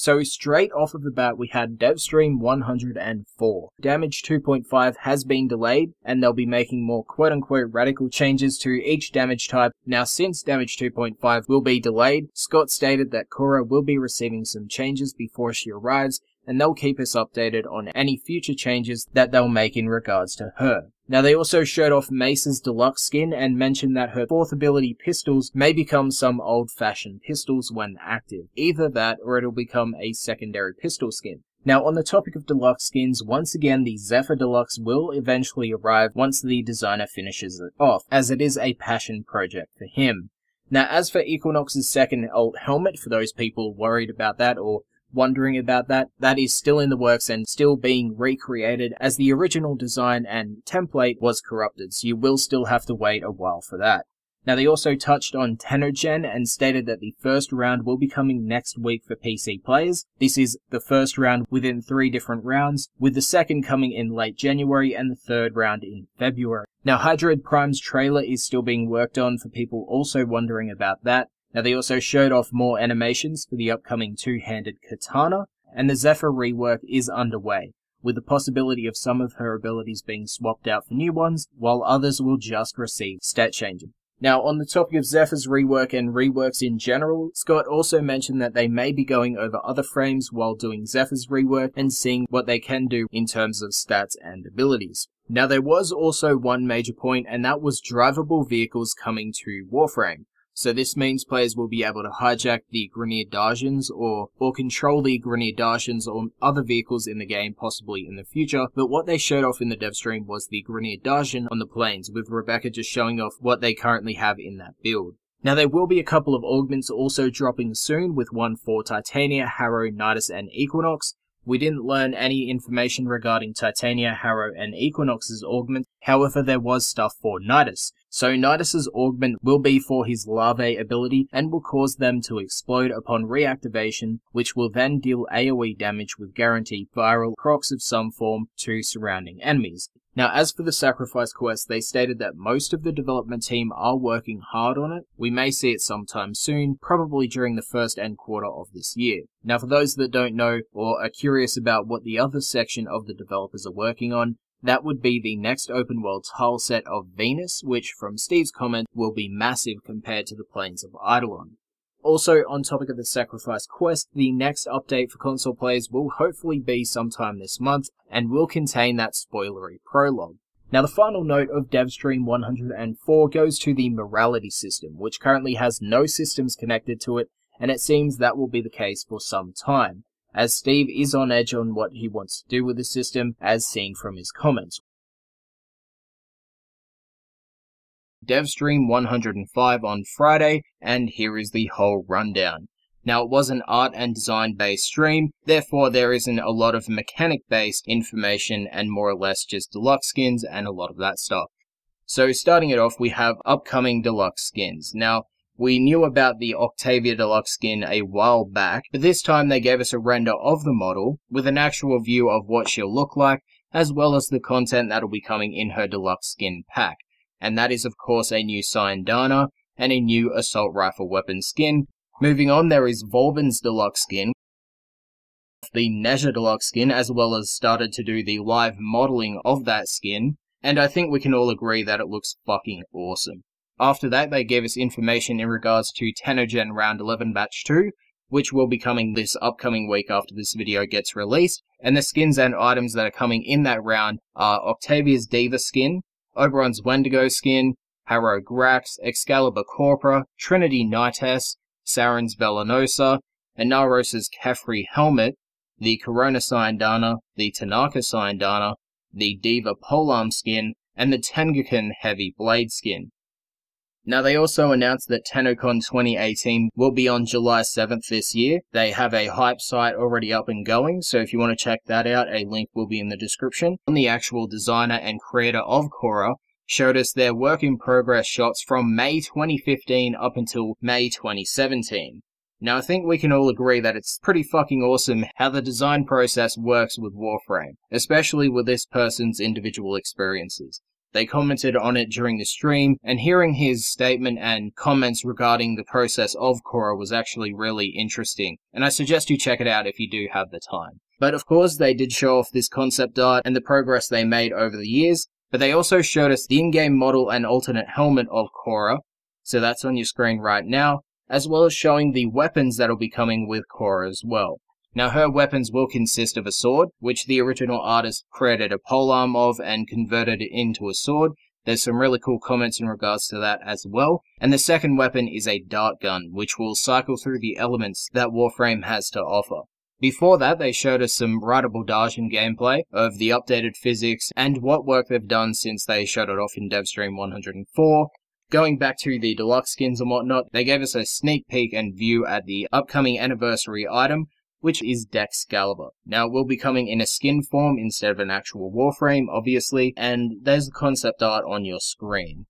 So straight off of the bat, we had Devstream 104. Damage 2.5 has been delayed, and they'll be making more quote-unquote radical changes to each damage type. Now, since Damage 2.5 will be delayed, Scott stated that Cora will be receiving some changes before she arrives, and they'll keep us updated on any future changes that they'll make in regards to her. Now, they also showed off Mace's deluxe skin and mentioned that her 4th ability pistols may become some old-fashioned pistols when active. Either that, or it'll become a secondary pistol skin. Now, on the topic of deluxe skins, once again, the Zephyr Deluxe will eventually arrive once the designer finishes it off, as it is a passion project for him. Now, as for Equinox's 2nd alt helmet, for those people worried about that or wondering about that, that is still in the works and still being recreated, as the original design and template was corrupted, so you will still have to wait a while for that. Now, they also touched on Tenogen and stated that the first round will be coming next week for PC players. This is the first round within 3 different rounds, with the second coming in late January and the 3rd round in February. Now, Hydroid Prime's trailer is still being worked on for people also wondering about that. Now, they also showed off more animations for the upcoming 2-handed katana, and the Zephyr rework is underway, with the possibility of some of her abilities being swapped out for new ones, while others will just receive stat changing. Now, on the topic of Zephyr's rework and reworks in general, Scott also mentioned that they may be going over other frames while doing Zephyr's rework and seeing what they can do in terms of stats and abilities. Now, there was also one major point, and that was drivable vehicles coming to Warframe. So this means players will be able to hijack the Grineer Darjans or control the Grineer Darjans or other vehicles in the game, possibly in the future. But what they showed off in the dev stream was the Grineer Darjan on the plains, with Rebecca just showing off what they currently have in that build. Now, there will be a couple of augments also dropping soon, with one for Titania, Harrow, Nidus, and Equinox. We didn't learn any information regarding Titania, Harrow, and Equinox's augment, however there was stuff for Nidus. So Nidus's augment will be for his larvae ability and will cause them to explode upon reactivation, which will then deal AoE damage with guaranteed viral procs of some form to surrounding enemies. Now, as for the Sacrifice quest, they stated that most of the development team are working hard on it. We may see it sometime soon, probably during the first end quarter of this year. Now, for those that don't know or are curious about what the other section of the developers are working on, that would be the next open world tile set of Venus, which, from Steve's comment, will be massive compared to the plains of Eidolon. Also, on topic of the Sacrifice quest, the next update for console players will hopefully be sometime this month, and will contain that spoilery prologue. Now, the final note of Devstream 104 goes to the morality system, which currently has no systems connected to it, and it seems that will be the case for some time, as Steve is on edge on what he wants to do with the system, as seen from his comments. Devstream 105 on Friday, and here is the whole rundown. Now, it was an art and design based stream, therefore there isn't a lot of mechanic based information and more or less just deluxe skins and a lot of that stuff. So starting it off, we have upcoming deluxe skins. Now, we knew about the Octavia deluxe skin a while back, but this time they gave us a render of the model with an actual view of what she'll look like, as well as the content that'll be coming in her deluxe skin pack. And that is of course a new Syandana and a new assault rifle weapon skin. Moving on, there is Volvin's deluxe skin, the Nezha deluxe skin, as well as started to do the live modeling of that skin, and I think we can all agree that it looks fucking awesome. After that, they gave us information in regards to Tenogen Round 11 Batch 2, which will be coming this upcoming week after this video gets released, and the skins and items that are coming in that round are Octavia's Diva skin, Oberon's Wendigo skin, Harrow Grax, Excalibur Corpora, Trinity Nitess, Saren's Velenosa, Inaros's Kefri helmet, the Corona Syandana, the Tanaka Syandana, the Diva Polearm skin, and the Tenguken Heavy Blade skin. Now, they also announced that TennoCon 2018 will be on July 7th this year. They have a hype site already up and going, so if you want to check that out, a link will be in the description. The actual designer and creator of Korra showed us their work-in-progress shots from May 2015 up until May 2017. Now, I think we can all agree that it's pretty fucking awesome how the design process works with Warframe, especially with this person's individual experiences. They commented on it during the stream, and hearing his statement and comments regarding the process of Korra was actually really interesting, and I suggest you check it out if you do have the time. But of course, they did show off this concept art and the progress they made over the years, but they also showed us the in-game model and alternate helmet of Korra, so that's on your screen right now, as well as showing the weapons that'll be coming with Korra as well. Now, her weapons will consist of a sword, which the original artist created a polearm of and converted it into a sword. There's some really cool comments in regards to that as well. And the second weapon is a dart gun, which will cycle through the elements that Warframe has to offer. Before that, they showed us some Writable Darjin gameplay of the updated physics and what work they've done since they showed it off in Devstream 104. Going back to the deluxe skins and whatnot, they gave us a sneak peek and view at the upcoming anniversary item, which is Dexcalibur. Now, it will be coming in a skin form instead of an actual Warframe, obviously, and there's the concept art on your screen.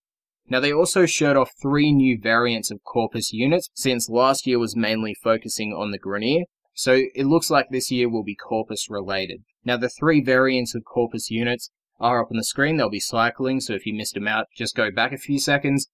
Now, they also showed off 3 new variants of Corpus units, since last year was mainly focusing on the Grineer, so it looks like this year will be Corpus related. Now, the 3 variants of Corpus units are up on the screen. They'll be cycling, so if you missed them out, just go back a few seconds.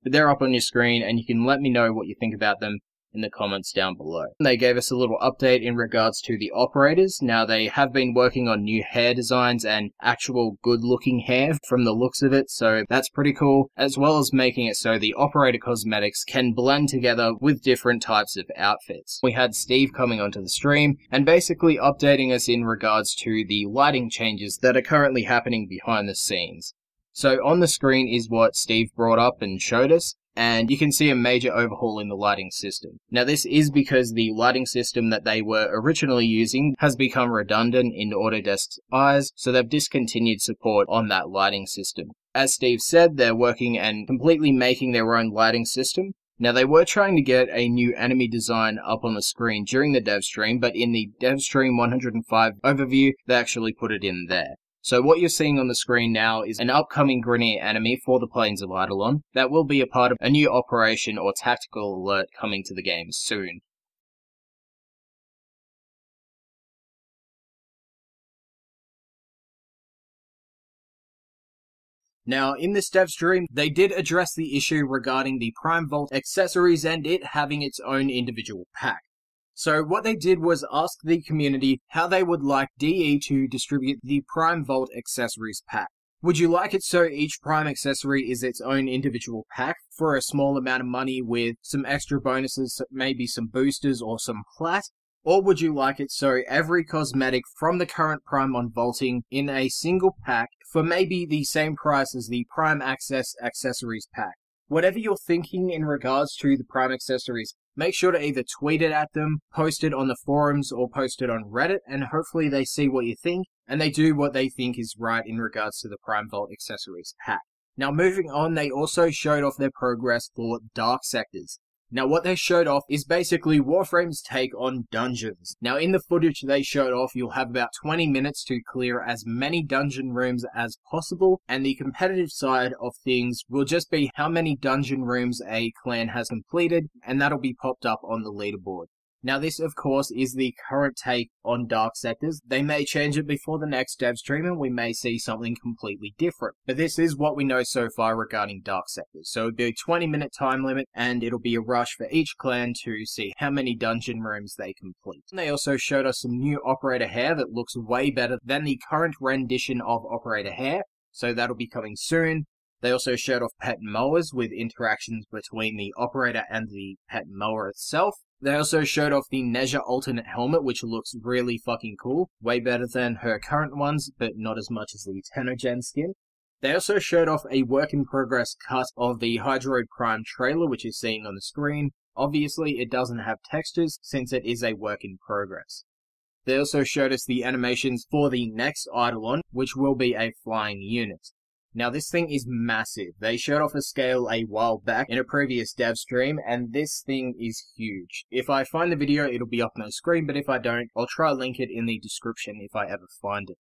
But they're up on your screen, and you can let me know what you think about them in the comments down below. They gave us a little update in regards to the operators. Now, they have been working on new hair designs and actual good looking hair from the looks of it, so that's pretty cool, as well as making it so the operator cosmetics can blend together with different types of outfits. We had Steve coming onto the stream and basically updating us in regards to the lighting changes that are currently happening behind the scenes. So on the screen is what Steve brought up and showed us, and you can see a major overhaul in the lighting system. Now, this is because the lighting system that they were originally using has become redundant in Autodesk's eyes, so they've discontinued support on that lighting system. As Steve said, they're working and completely making their own lighting system. Now, they were trying to get a new enemy design up on the screen during the dev stream, but in the Devstream 105 overview, they actually put it in there. So what you're seeing on the screen now is an upcoming Grineer enemy for the Plains of Eidolon that will be a part of a new operation or tactical alert coming to the game soon. Now, in this dev stream, they did address the issue regarding the Prime Vault accessories and it having its own individual pack. So what they did was ask the community how they would like DE to distribute the Prime Vault accessories pack. Would you like it so each Prime accessory is its own individual pack for a small amount of money with some extra bonuses, maybe some boosters or some plat? Or would you like it so every cosmetic from the current Prime on Vaulting in a single pack for maybe the same price as the Prime Access accessories pack? Whatever you're thinking in regards to the Prime accessories, make sure to either tweet it at them, post it on the forums, or post it on Reddit, and hopefully they see what you think, and they do what they think is right in regards to the Prime Vault accessories pack. Now, moving on, they also showed off their progress for Dark Sectors. Now, what they showed off is basically Warframe's take on dungeons. Now, in the footage they showed off, you'll have about 20 minutes to clear as many dungeon rooms as possible, and the competitive side of things will just be how many dungeon rooms a clan has completed, and that'll be popped up on the leaderboard. Now, this, of course, is the current take on Dark Sectors. They may change it before the next dev stream, and we may see something completely different. But this is what we know so far regarding Dark Sectors. So it'll be a 20-minute time limit, and it'll be a rush for each clan to see how many dungeon rooms they complete. And they also showed us some new Operator Hair that looks way better than the current rendition of Operator Hair, so that'll be coming soon. They also showed off pet mowers with interactions between the operator and the pet mower itself. They also showed off the Nezha alternate helmet, which looks really fucking cool. Way better than her current ones, but not as much as the Tenogen skin. They also showed off a work-in-progress cut of the Hydroid Prime trailer, which is seen on the screen. Obviously, it doesn't have textures, since it is a work-in-progress. They also showed us the animations for the next Eidolon, which will be a flying unit. Now, this thing is massive. They showed off a scale a while back in a previous dev stream, and this thing is huge. If I find the video, it'll be up on the screen, but if I don't, I'll try to link it in the description if I ever find it.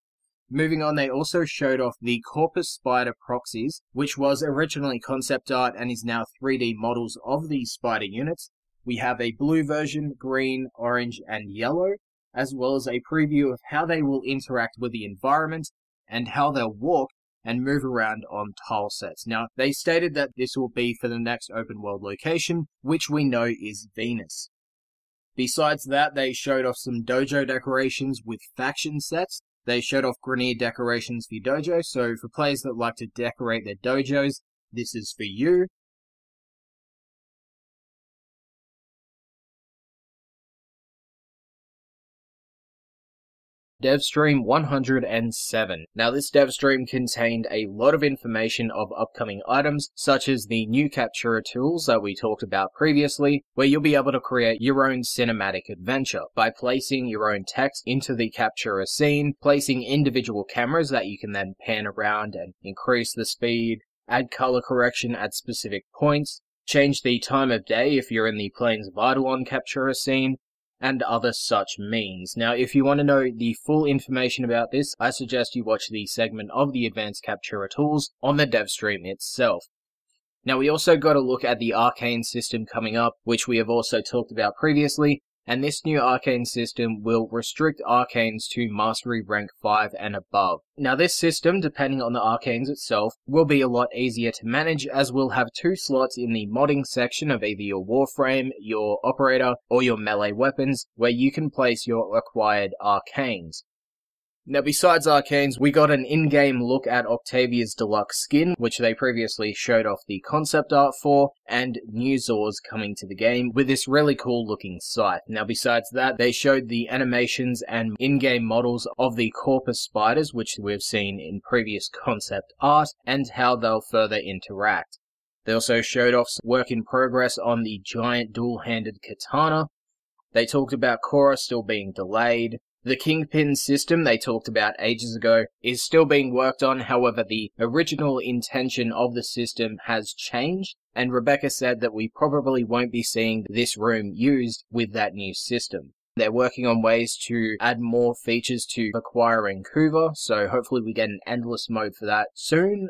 Moving on, they also showed off the Corpus Spider proxies, which was originally concept art and is now 3D models of these spider units. We have a blue version, green, orange, and yellow, as well as a preview of how they will interact with the environment and how they'll walk and move around on tile sets. Now, they stated that this will be for the next open world location, which we know is Venus. Besides that, they showed off some dojo decorations with faction sets. They showed off Grineer decorations for your dojo, so for players that like to decorate their dojos, this is for you. Devstream 107. Now this Devstream contained a lot of information of upcoming items, such as the new capturer tools that we talked about previously, where you'll be able to create your own cinematic adventure by placing your own text into the capturer scene, placing individual cameras that you can then pan around and increase the speed, add color correction at specific points, change the time of day if you're in the Plains of Eidolon capturer scene, and other such means. Now, if you want to know the full information about this, I suggest you watch the segment of the Advanced Capturer Tools on the Devstream itself. Now, we also got a look at the Arcane system coming up, which we have also talked about previously, and this new Arcane system will restrict Arcanes to Mastery Rank 5 and above. Now this system, depending on the Arcanes itself, will be a lot easier to manage, as we'll have 2 slots in the modding section of either your Warframe, your Operator, or your melee weapons, where you can place your acquired Arcanes. Now besides Arcanes, we got an in-game look at Octavia's deluxe skin, which they previously showed off the concept art for, and new Zors coming to the game with this really cool looking scythe. Now besides that, they showed the animations and in-game models of the Corpus spiders, which we've seen in previous concept art, and how they'll further interact. They also showed off some work in progress on the giant dual-handed katana. They talked about Korra still being delayed. The Kingpin system they talked about ages ago is still being worked on, however the original intention of the system has changed, and Rebecca said that we probably won't be seeing this room used with that new system. They're working on ways to add more features to acquiring Kuva, so hopefully we get an endless mode for that soon.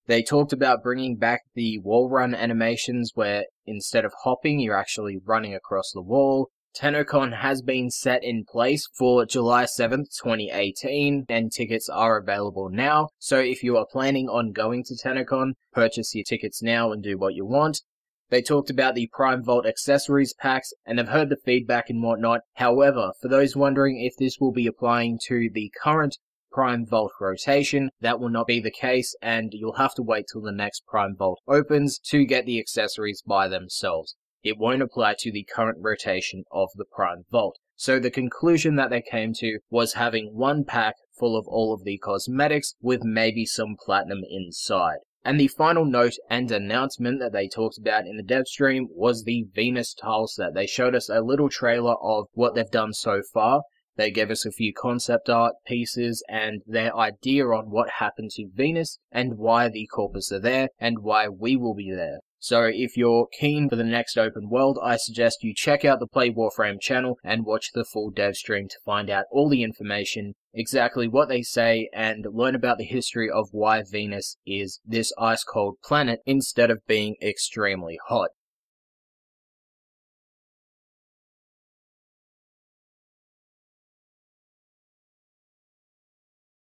They talked about bringing back the wall run animations where instead of hopping you're actually running across the wall. TennoCon has been set in place for July 7th, 2018, and tickets are available now. So if you are planning on going to TennoCon, purchase your tickets now and do what you want. They talked about the Prime Vault accessories packs, and have heard the feedback and whatnot. However, for those wondering if this will be applying to the current Prime Vault rotation, that will not be the case, and you'll have to wait till the next Prime Vault opens to get the accessories by themselves. It won't apply to the current rotation of the Prime Vault. So the conclusion that they came to was having one pack full of all of the cosmetics with maybe some platinum inside. And the final note and announcement that they talked about in the Devstream was the Venus tile set. They showed us a little trailer of what they've done so far. They gave us a few concept art pieces and their idea on what happened to Venus and why the Corpus are there and why we will be there. So if you're keen for the next open world, I suggest you check out the Play Warframe channel and watch the full Devstream to find out all the information, exactly what they say, and learn about the history of why Venus is this ice-cold planet instead of being extremely hot.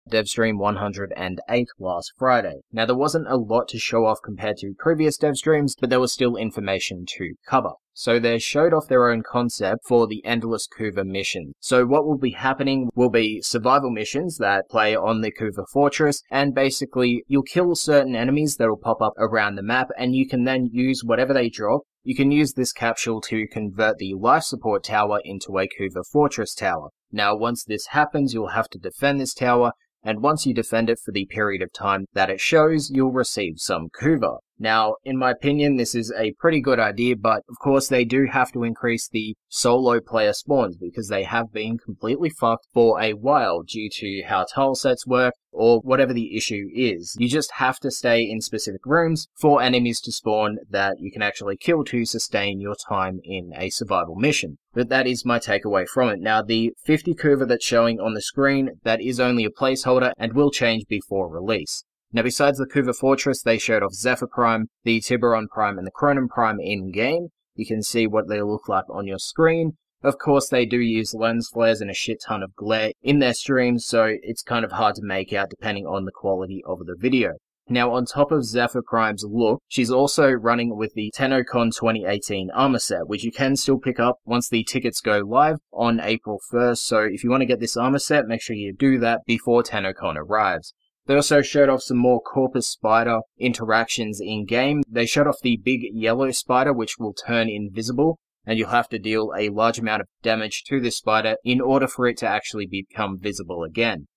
Devstream 108 last Friday. Now there wasn't a lot to show off compared to previous Devstreams, but there was still information to cover. So they showed off their own concept for the Endless Kuva mission. So what will be happening will be survival missions that play on the Kuva Fortress, and basically you'll kill certain enemies that will pop up around the map, and you can then use whatever they drop. You can use this capsule to convert the life support tower into a Kuva Fortress tower. Now once this happens, you'll have to defend this tower, and once you defend it for the period of time that it shows, you'll receive some Kuva. Now, in my opinion, this is a pretty good idea, but of course they do have to increase the solo player spawns because they have been completely fucked for a while due to how tile sets work or whatever the issue is. You just have to stay in specific rooms for enemies to spawn that you can actually kill to sustain your time in a survival mission. But that is my takeaway from it. Now, the 50 Kuva that's showing on the screen, that is only a placeholder and will change before release. Now, besides the Kuva Fortress, they showed off Zephyr Prime, the Tiburon Prime, and the Chronon Prime in-game. You can see what they look like on your screen. Of course, they do use lens flares and a shit ton of glare in their streams, so it's kind of hard to make out depending on the quality of the video. Now, on top of Zephyr Prime's look, she's also running with the TennoCon 2018 armor set, which you can still pick up once the tickets go live on April 1st, so if you want to get this armor set, make sure you do that before TennoCon arrives. They also showed off some more Corpus Spider interactions in-game. They showed off the big yellow spider, which will turn invisible, and you'll have to deal a large amount of damage to this spider in order for it to actually become visible again.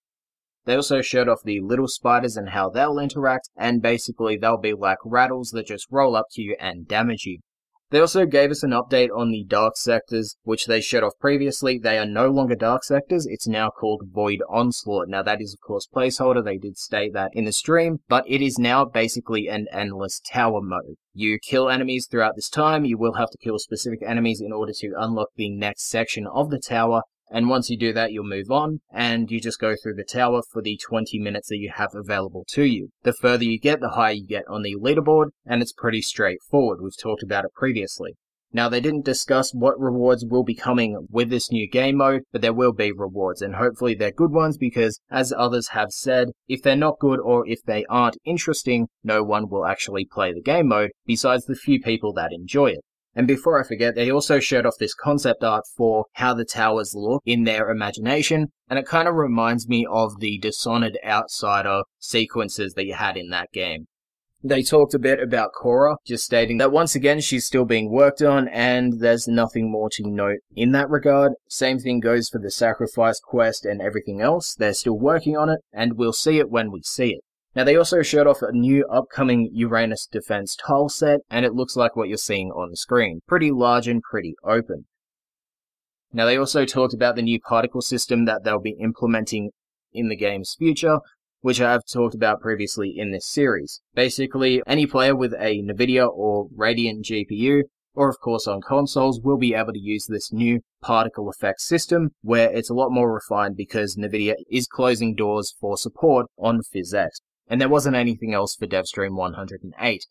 They also showed off the little spiders and how they'll interact, and basically they'll be like rattles that just roll up to you and damage you. They also gave us an update on the Dark Sectors, which they showed off previously. They are no longer Dark Sectors, it's now called Void Onslaught. Now that is of course placeholder, they did state that in the stream, but it is now basically an endless tower mode. You kill enemies throughout this time, you will have to kill specific enemies in order to unlock the next section of the tower, and once you do that, you'll move on, and you just go through the tower for the 20 minutes that you have available to you. The further you get, the higher you get on the leaderboard, and it's pretty straightforward. We've talked about it previously. Now, they didn't discuss what rewards will be coming with this new game mode, but there will be rewards, and hopefully they're good ones, because, as others have said, if they're not good or if they aren't interesting, no one will actually play the game mode, besides the few people that enjoy it. And before I forget, they also showed off this concept art for how the towers look in their imagination, and it kind of reminds me of the Dishonored Outsider sequences that you had in that game. They talked a bit about Cora, just stating that once again she's still being worked on, and there's nothing more to note in that regard. Same thing goes for the Sacrifice quest and everything else. They're still working on it, and we'll see it when we see it. Now, they also showed off a new upcoming Uranus defense tile set, and it looks like what you're seeing on the screen. Pretty large and pretty open. Now, they also talked about the new particle system that they'll be implementing in the game's future, which I have talked about previously in this series. Basically, any player with a NVIDIA or Radeon GPU, or of course on consoles, will be able to use this new particle effect system, where it's a lot more refined because NVIDIA is closing doors for support on PhysX. And there wasn't anything else for Devstream 108.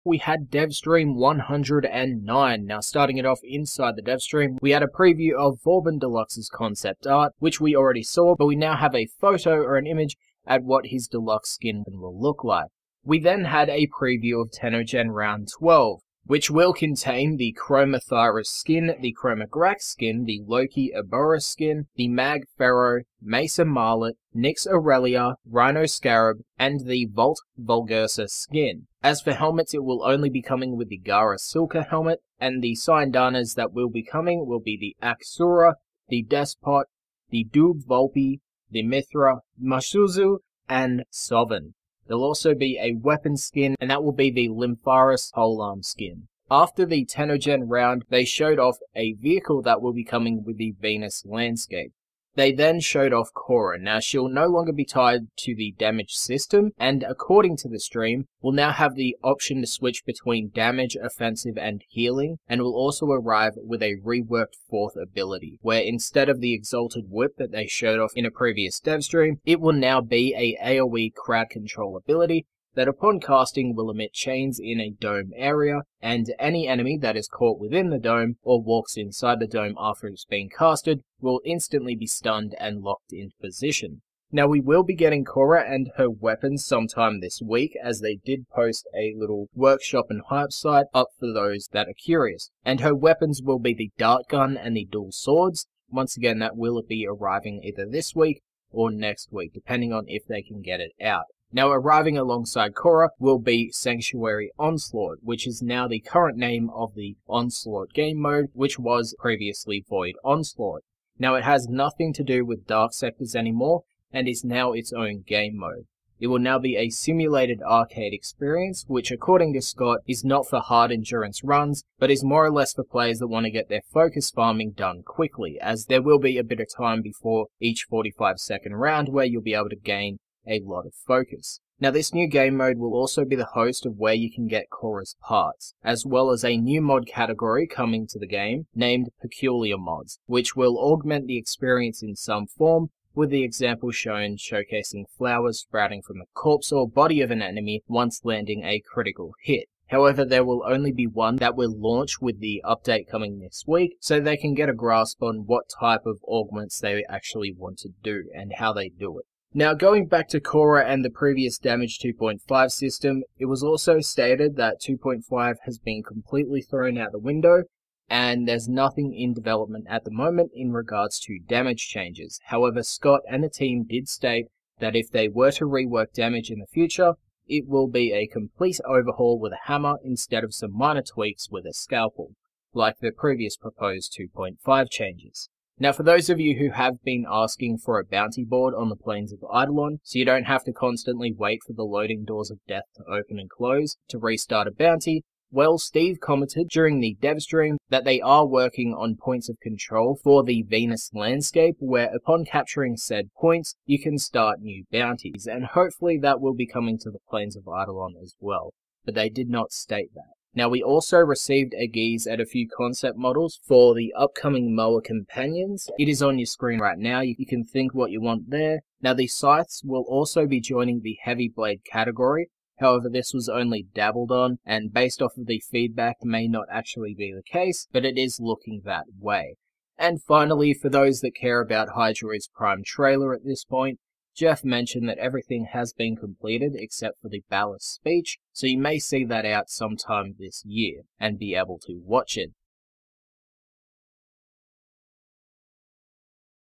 We had Devstream 109. Now, starting it off inside the Devstream, we had a preview of Vauban Deluxe's concept art, which we already saw, but we now have a photo or an image at what his deluxe skin will look like. We then had a preview of TennoGen Round 12, which will contain the Chromathyris skin, the Chromagrax skin, the Loki Abora skin, the Mag Pharaoh, Mesa Marlet, Nyx Aurelia, Rhino Scarab, and the Volt Vulgursa skin. As for helmets, it will only be coming with the Gara Silka helmet, and the Syndanas that will be coming will be the Axura, the Despot, the Dub Volpi, the Mithra, Mashuzu, and Sovereign. There'll also be a weapon skin, and that will be the Lympharis polearm skin. After the TennoGen round, they showed off a vehicle that will be coming with the Venus landscape. They then showed off Cora. Now, she'll no longer be tied to the damage system, and according to the stream, will now have the option to switch between damage, offensive, and healing, and will also arrive with a reworked 4th ability, where instead of the Exalted Whip that they showed off in a previous dev stream, it will now be a AoE crowd control ability that upon casting will emit chains in a dome area, and any enemy that is caught within the dome or walks inside the dome after it's been casted will instantly be stunned and locked into position. Now, we will be getting Cora and her weapons sometime this week, as they did post a little workshop and hype site up for those that are curious. And her weapons will be the dart gun and the dual swords. Once again, that will be arriving either this week or next week, depending on if they can get it out. Now, arriving alongside Cora will be Sanctuary Onslaught, which is now the current name of the Onslaught game mode, which was previously Void Onslaught. Now, it has nothing to do with Dark Sectors anymore, and is now its own game mode. It will now be a simulated arcade experience, which according to Scott is not for hard endurance runs, but is more or less for players that want to get their focus farming done quickly, as there will be a bit of time before each 45-second round where you'll be able to gain a lot of focus. Now, this new game mode will also be the host of where you can get Cora's parts, as well as a new mod category coming to the game named Peculiar Mods, which will augment the experience in some form, with the example shown showcasing flowers sprouting from the corpse or body of an enemy once landing a critical hit. However, there will only be one that will launch with the update coming this week, so they can get a grasp on what type of augments they actually want to do and how they do it. Now, going back to Korra and the previous Damage 2.5 system, it was also stated that 2.5 has been completely thrown out the window, and there's nothing in development at the moment in regards to damage changes. However, Scott and the team did state that if they were to rework damage in the future, it will be a complete overhaul with a hammer instead of some minor tweaks with a scalpel, like the previous proposed 2.5 changes. Now, for those of you who have been asking for a bounty board on the plains of Eidolon, so you don't have to constantly wait for the loading doors of death to open and close to restart a bounty, well, Steve commented during the Devstream that they are working on points of control for the Venus landscape, where upon capturing said points, you can start new bounties, and hopefully that will be coming to the plains of Eidolon as well, but they did not state that. Now, we also received a gaze at a few concept models for the upcoming Moa companions. It is on your screen right now. You can think what you want there. Now, the scythes will also be joining the heavy blade category. However, this was only dabbled on, and based off of the feedback may not actually be the case, but it is looking that way. And finally, for those that care about Hydroid's Prime trailer at this point, Jeff mentioned that everything has been completed except for the ballast speech, so you may see that out sometime this year and be able to watch it.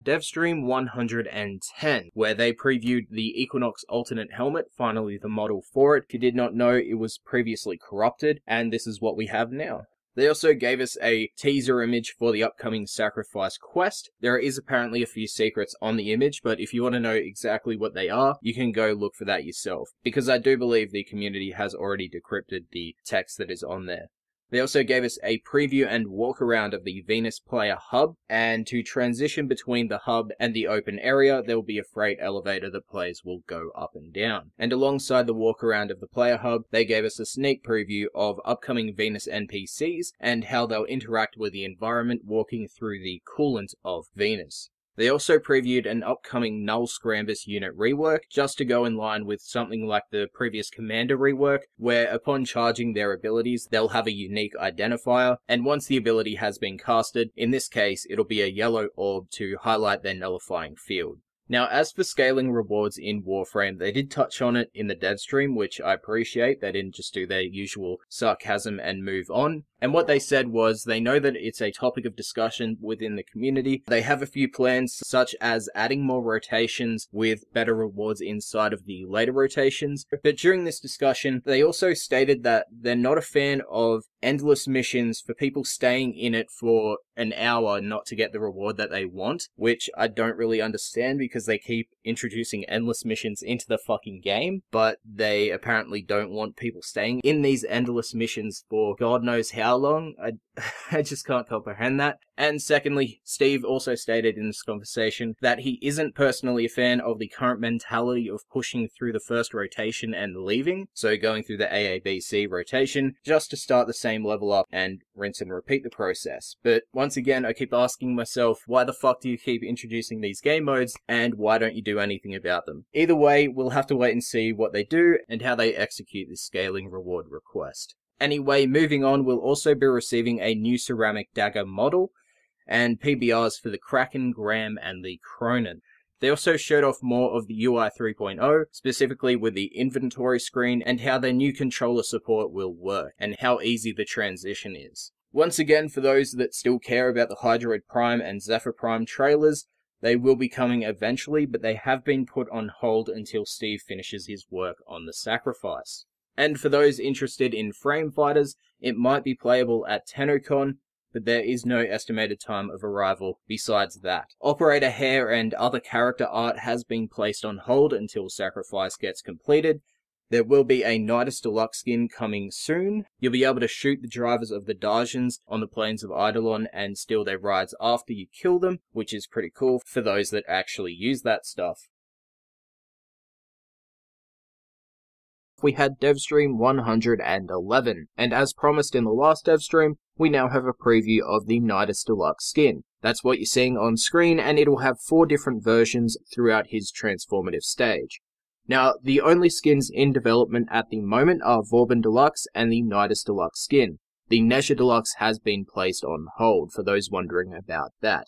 Devstream 110, where they previewed the Equinox alternate helmet, finally the model for it. If you did not know, it was previously corrupted, and this is what we have now. They also gave us a teaser image for the upcoming Sacrifice quest. There is apparently a few secrets on the image, but if you want to know exactly what they are, you can go look for that yourself, because I do believe the community has already decrypted the text that is on there. They also gave us a preview and walk around of the Venus player hub, and to transition between the hub and the open area, there will be a freight elevator that players will go up and down. And alongside the walk around of the player hub, they gave us a sneak preview of upcoming Venus NPCs and how they'll interact with the environment walking through the coolant of Venus. They also previewed an upcoming Null Scrambus unit rework, just to go in line with something like the previous Commander rework, where upon charging their abilities, they'll have a unique identifier, and once the ability has been casted, in this case, it'll be a yellow orb to highlight their nullifying field. Now, as for scaling rewards in Warframe, they did touch on it in the Devstream, which I appreciate. They didn't just do their usual sarcasm and move on. And what they said was, they know that it's a topic of discussion within the community. They have a few plans, such as adding more rotations with better rewards inside of the later rotations. But during this discussion, they also stated that they're not a fan of endless missions for people staying in it for an hour not to get the reward that they want, which I don't really understand because they keep introducing endless missions into the fucking game, but they apparently don't want people staying in these endless missions for God knows how long. I just can't comprehend that. And secondly, Steve also stated in this conversation that he isn't personally a fan of the current mentality of pushing through the first rotation and leaving, so going through the AABC rotation just to start the same level up and rinse and repeat the process. But once again, I keep asking myself, why the fuck do you keep introducing these game modes, and why don't you do anything about them? Either way, we'll have to wait and see what they do and how they execute this scaling reward request. Anyway, moving on, we'll also be receiving a new ceramic dagger model and PBRs for the Kraken, Graham, and the Cronin. They also showed off more of the UI 3.0, specifically with the inventory screen and how their new controller support will work, and how easy the transition is. Once again, for those that still care about the Hydroid Prime and Zephyr Prime trailers, they will be coming eventually, but they have been put on hold until Steve finishes his work on the Sacrifice. And for those interested in frame fighters, it might be playable at TennoCon, but there is no estimated time of arrival besides that. Operator hair and other character art has been placed on hold until Sacrifice gets completed. There will be a Nidus Deluxe skin coming soon. You'll be able to shoot the drivers of the Darjans on the plains of Eidolon and steal their rides after you kill them, which is pretty cool for those that actually use that stuff. We had Devstream 111, and as promised in the last Devstream, we now have a preview of the Nidus Deluxe skin. That's what you're seeing on screen, and it'll have 4 different versions throughout his transformative stage. Now, the only skins in development at the moment are Vauban Deluxe and the Nidus Deluxe skin. The Nesher Deluxe has been placed on hold, for those wondering about that.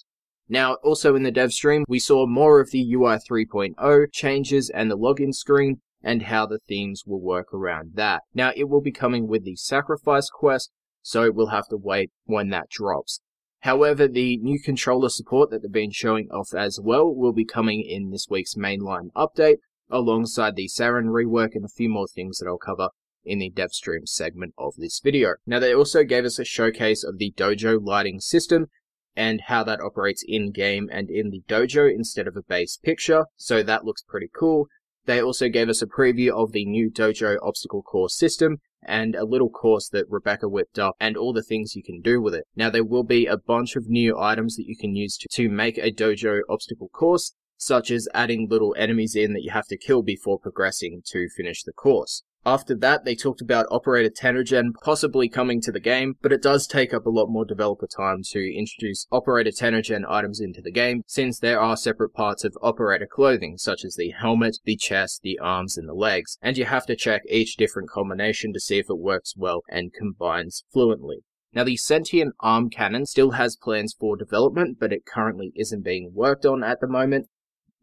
Now, also in the dev stream, we saw more of the UI 3.0 changes and the login screen, and how the themes will work around that. Now, it will be coming with the Sacrifice quest, so we'll have to wait when that drops. However, the new controller support that they've been showing off as well will be coming in this week's mainline update, alongside the Saren rework and a few more things that I'll cover in the Devstream segment of this video. Now, they also gave us a showcase of the dojo lighting system and how that operates in-game and in the dojo instead of a base picture, so that looks pretty cool. They also gave us a preview of the new dojo obstacle course system and a little course that Rebecca whipped up and all the things you can do with it. Now, there will be a bunch of new items that you can use to make a dojo obstacle course, such as adding little enemies in that you have to kill before progressing to finish the course. After that, they talked about Operator Tennogen possibly coming to the game, but it does take up a lot more developer time to introduce Operator Tennogen items into the game, since there are separate parts of Operator clothing, such as the helmet, the chest, the arms, and the legs, and you have to check each different combination to see if it works well and combines fluently. Now, the Sentient Arm Cannon still has plans for development, but it currently isn't being worked on at the moment.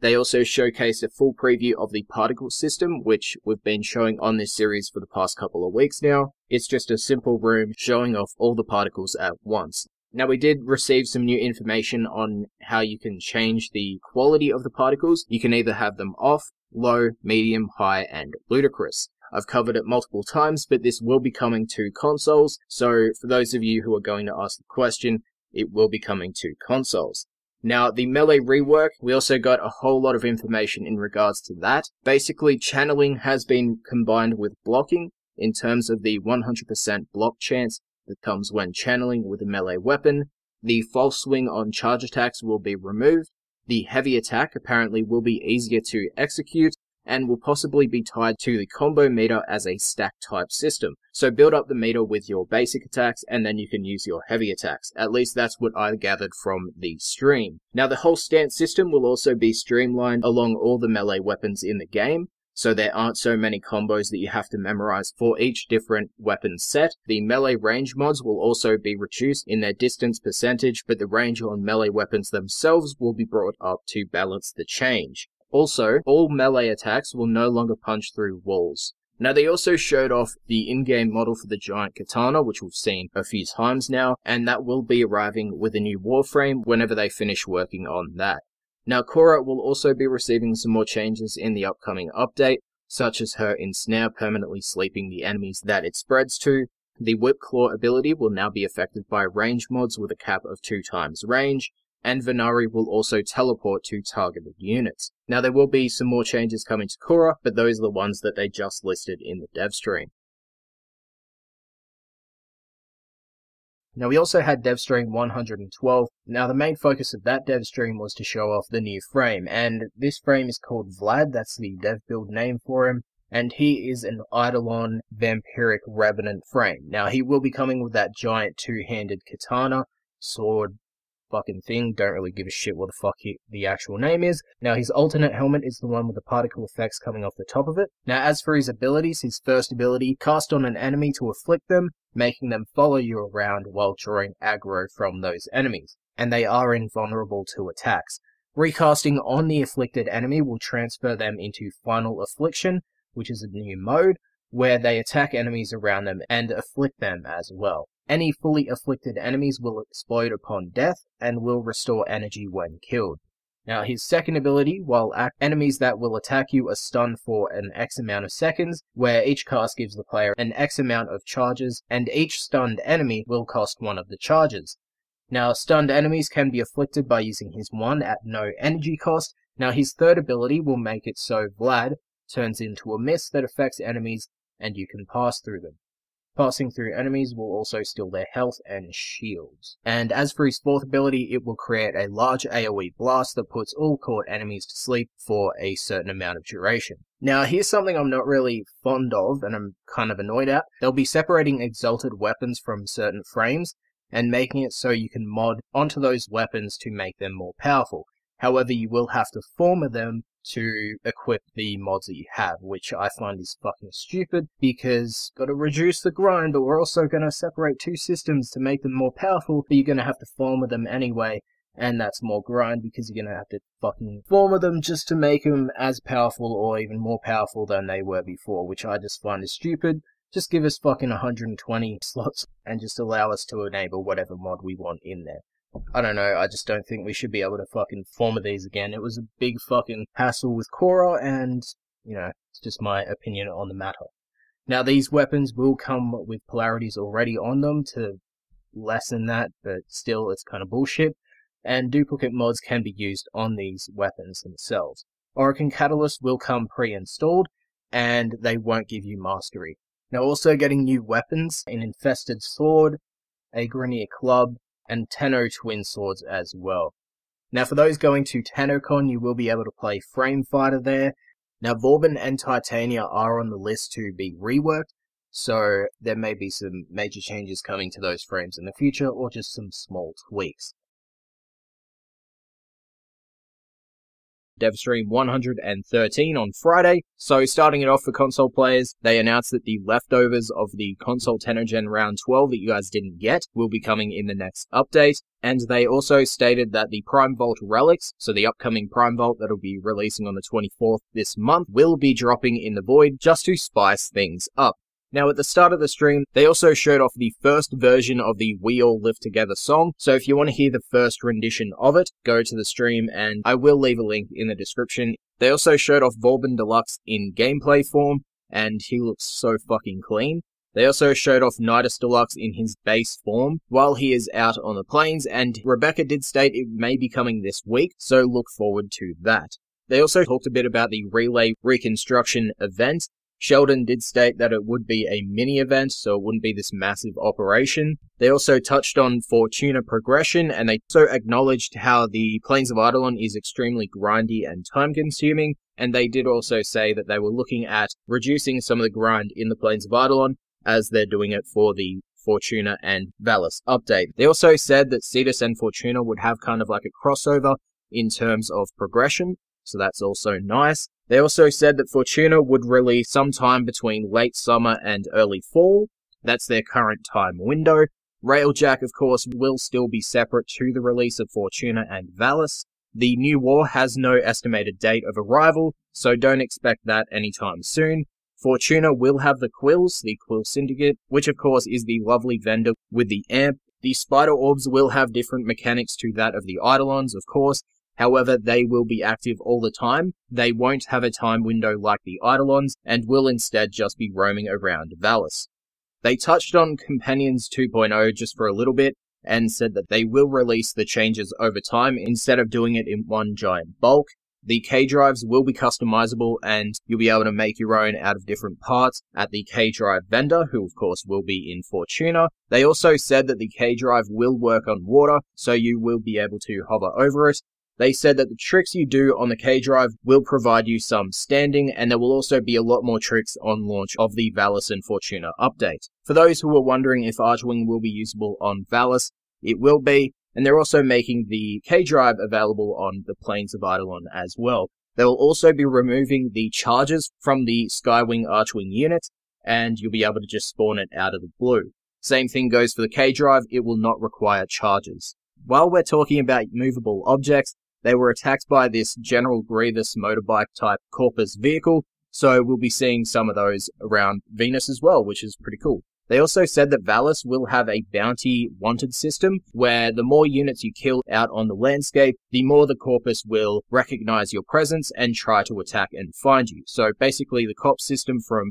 They also showcased a full preview of the particle system, which we've been showing on this series for the past couple of weeks now. It's just a simple room showing off all the particles at once. Now, we did receive some new information on how you can change the quality of the particles. You can either have them off, low, medium, high, and ludicrous. I've covered it multiple times, but this will be coming to consoles, so for those of you who are going to ask the question, it will be coming to consoles. Now, the melee rework, we also got a whole lot of information in regards to that. Basically, channeling has been combined with blocking in terms of the 100% block chance that comes when channeling with a melee weapon. The false swing on charge attacks will be removed. The heavy attack apparently will be easier to execute and will possibly be tied to the combo meter as a stack type system. So build up the meter with your basic attacks and then you can use your heavy attacks. At least that's what I gathered from the stream. Now, the whole stance system will also be streamlined along all the melee weapons in the game, so there aren't so many combos that you have to memorize for each different weapon set. The melee range mods will also be reduced in their distance percentage, but the range on melee weapons themselves will be brought up to balance the change. Also, all melee attacks will no longer punch through walls. Now, they also showed off the in-game model for the giant katana, which we've seen a few times now, and that will be arriving with a new Warframe whenever they finish working on that. Now, Korra will also be receiving some more changes in the upcoming update, such as her ensnare permanently sleeping the enemies that it spreads to. The Whip Claw ability will now be affected by range mods with a cap of 2 times range, and Venari will also teleport to targeted units. Now, there will be some more changes coming to Korra, but those are the ones that they just listed in the dev stream. Now, we also had Devstream 112. Now, the main focus of that dev stream was to show off the new frame, and this frame is called Vlad. That's the dev build name for him, and he is an Eidolon Vampiric Revenant frame. Now, he will be coming with that giant two-handed katana, sword, fucking thing. Don't really give a shit what the fuck the actual name is. Now, his alternate helmet is the one with the particle effects coming off the top of it. Now, as for his abilities, his first ability, cast on an enemy to afflict them, making them follow you around while drawing aggro from those enemies, and they are invulnerable to attacks. Recasting on the afflicted enemy will transfer them into Final Affliction, which is a new mode, where they attack enemies around them and afflict them as well. Any fully afflicted enemies will explode upon death and will restore energy when killed. Now, his second ability, while enemies that will attack you are stunned for an X amount of seconds, where each cast gives the player an X amount of charges, and each stunned enemy will cost 1 of the charges. Now, stunned enemies can be afflicted by using his 1 at no energy cost. Now, his third ability will make it so Vlad turns into a mist that affects enemies and you can pass through them. Passing through enemies will also steal their health and shields. And as for his fourth ability, it will create a large AoE blast that puts all caught enemies to sleep for a certain amount of duration. Now, here's something I'm not really fond of, and I'm kind of annoyed at. They'll be separating exalted weapons from certain frames, and making it so you can mod onto those weapons to make them more powerful. However, you will have to former them to equip the mods that you have, which I find is fucking stupid, because gotta reduce the grind, but we're also gonna separate two systems to make them more powerful, but you're gonna have to former them anyway, and that's more grind because you're gonna have to fucking former them just to make them as powerful or even more powerful than they were before, which I just find is stupid. Just give us fucking 120 slots and just allow us to enable whatever mod we want in there. I don't know, I just don't think we should be able to fucking former these again. It was a big fucking hassle with Korra, and, you know, it's just my opinion on the matter. Now, these weapons will come with polarities already on them to lessen that, but still, it's kind of bullshit. And duplicate mods can be used on these weapons themselves. Orokin Catalyst will come pre-installed, and they won't give you mastery. Now, also getting new weapons, an Infested Sword, a Grenier Club, and Tenno Twin Swords as well. Now, for those going to TennoCon, you will be able to play Frame Fighter there. Now, Vauban and Titania are on the list to be reworked, so there may be some major changes coming to those frames in the future, or just some small tweaks. Devstream 113 on Friday. So starting it off for console players, they announced that the leftovers of the console TennoGen Round 12 that you guys didn't get will be coming in the next update. And they also stated that the Prime Vault relics, so the upcoming Prime Vault that'll be releasing on the 24th this month, will be dropping in the void just to spice things up. Now, at the start of the stream, they also showed off the first version of the We All Live Together song, so if you want to hear the first rendition of it, go to the stream, and I will leave a link in the description. They also showed off Vauban Deluxe in gameplay form, and he looks so fucking clean. They also showed off Nidus Deluxe in his base form while he is out on the plains, and Rebecca did state it may be coming this week, so look forward to that. They also talked a bit about the Relay Reconstruction event. Sheldon did state that it would be a mini-event, so it wouldn't be this massive operation. They also touched on Fortuna progression, and they also acknowledged how the Plains of Eidolon is extremely grindy and time-consuming, and they did also say that they were looking at reducing some of the grind in the Plains of Eidolon, as they're doing it for the Fortuna and Valis update. They also said that Cetus and Fortuna would have kind of like a crossover in terms of progression, so that's also nice. They also said that Fortuna would release sometime between late summer and early fall. That's their current time window. Railjack, of course, will still be separate to the release of Fortuna and Valis. The new war has no estimated date of arrival, so don't expect that anytime soon. Fortuna will have the Quills, the Quill Syndicate, which of course is the lovely vendor with the amp. The Spider Orbs will have different mechanics to that of the Eidolons, of course. However, they will be active all the time. They won't have a time window like the Eidolons, and will instead just be roaming around Valis. They touched on Companions 2.0 just for a little bit, and said that they will release the changes over time instead of doing it in one giant bulk. The K-Drives will be customizable, and you'll be able to make your own out of different parts at the K-Drive vendor, who of course will be in Fortuna. They also said that the K-Drive will work on water, so you will be able to hover over it. They said that the tricks you do on the K-Drive will provide you some standing, and there will also be a lot more tricks on launch of the Valis and Fortuna update. For those who are wondering if Archwing will be usable on Valis, it will be, and they're also making the K-Drive available on the Plains of Eidolon as well. They will also be removing the charges from the Skywing Archwing unit, and you'll be able to just spawn it out of the blue. Same thing goes for the K-Drive, it will not require charges. While we're talking about movable objects, they were attacked by this General Grievous motorbike-type Corpus vehicle, so we'll be seeing some of those around Venus as well, which is pretty cool. They also said that Valis will have a bounty wanted system, where the more units you kill out on the landscape, the more the Corpus will recognize your presence and try to attack and find you. So basically the cop system from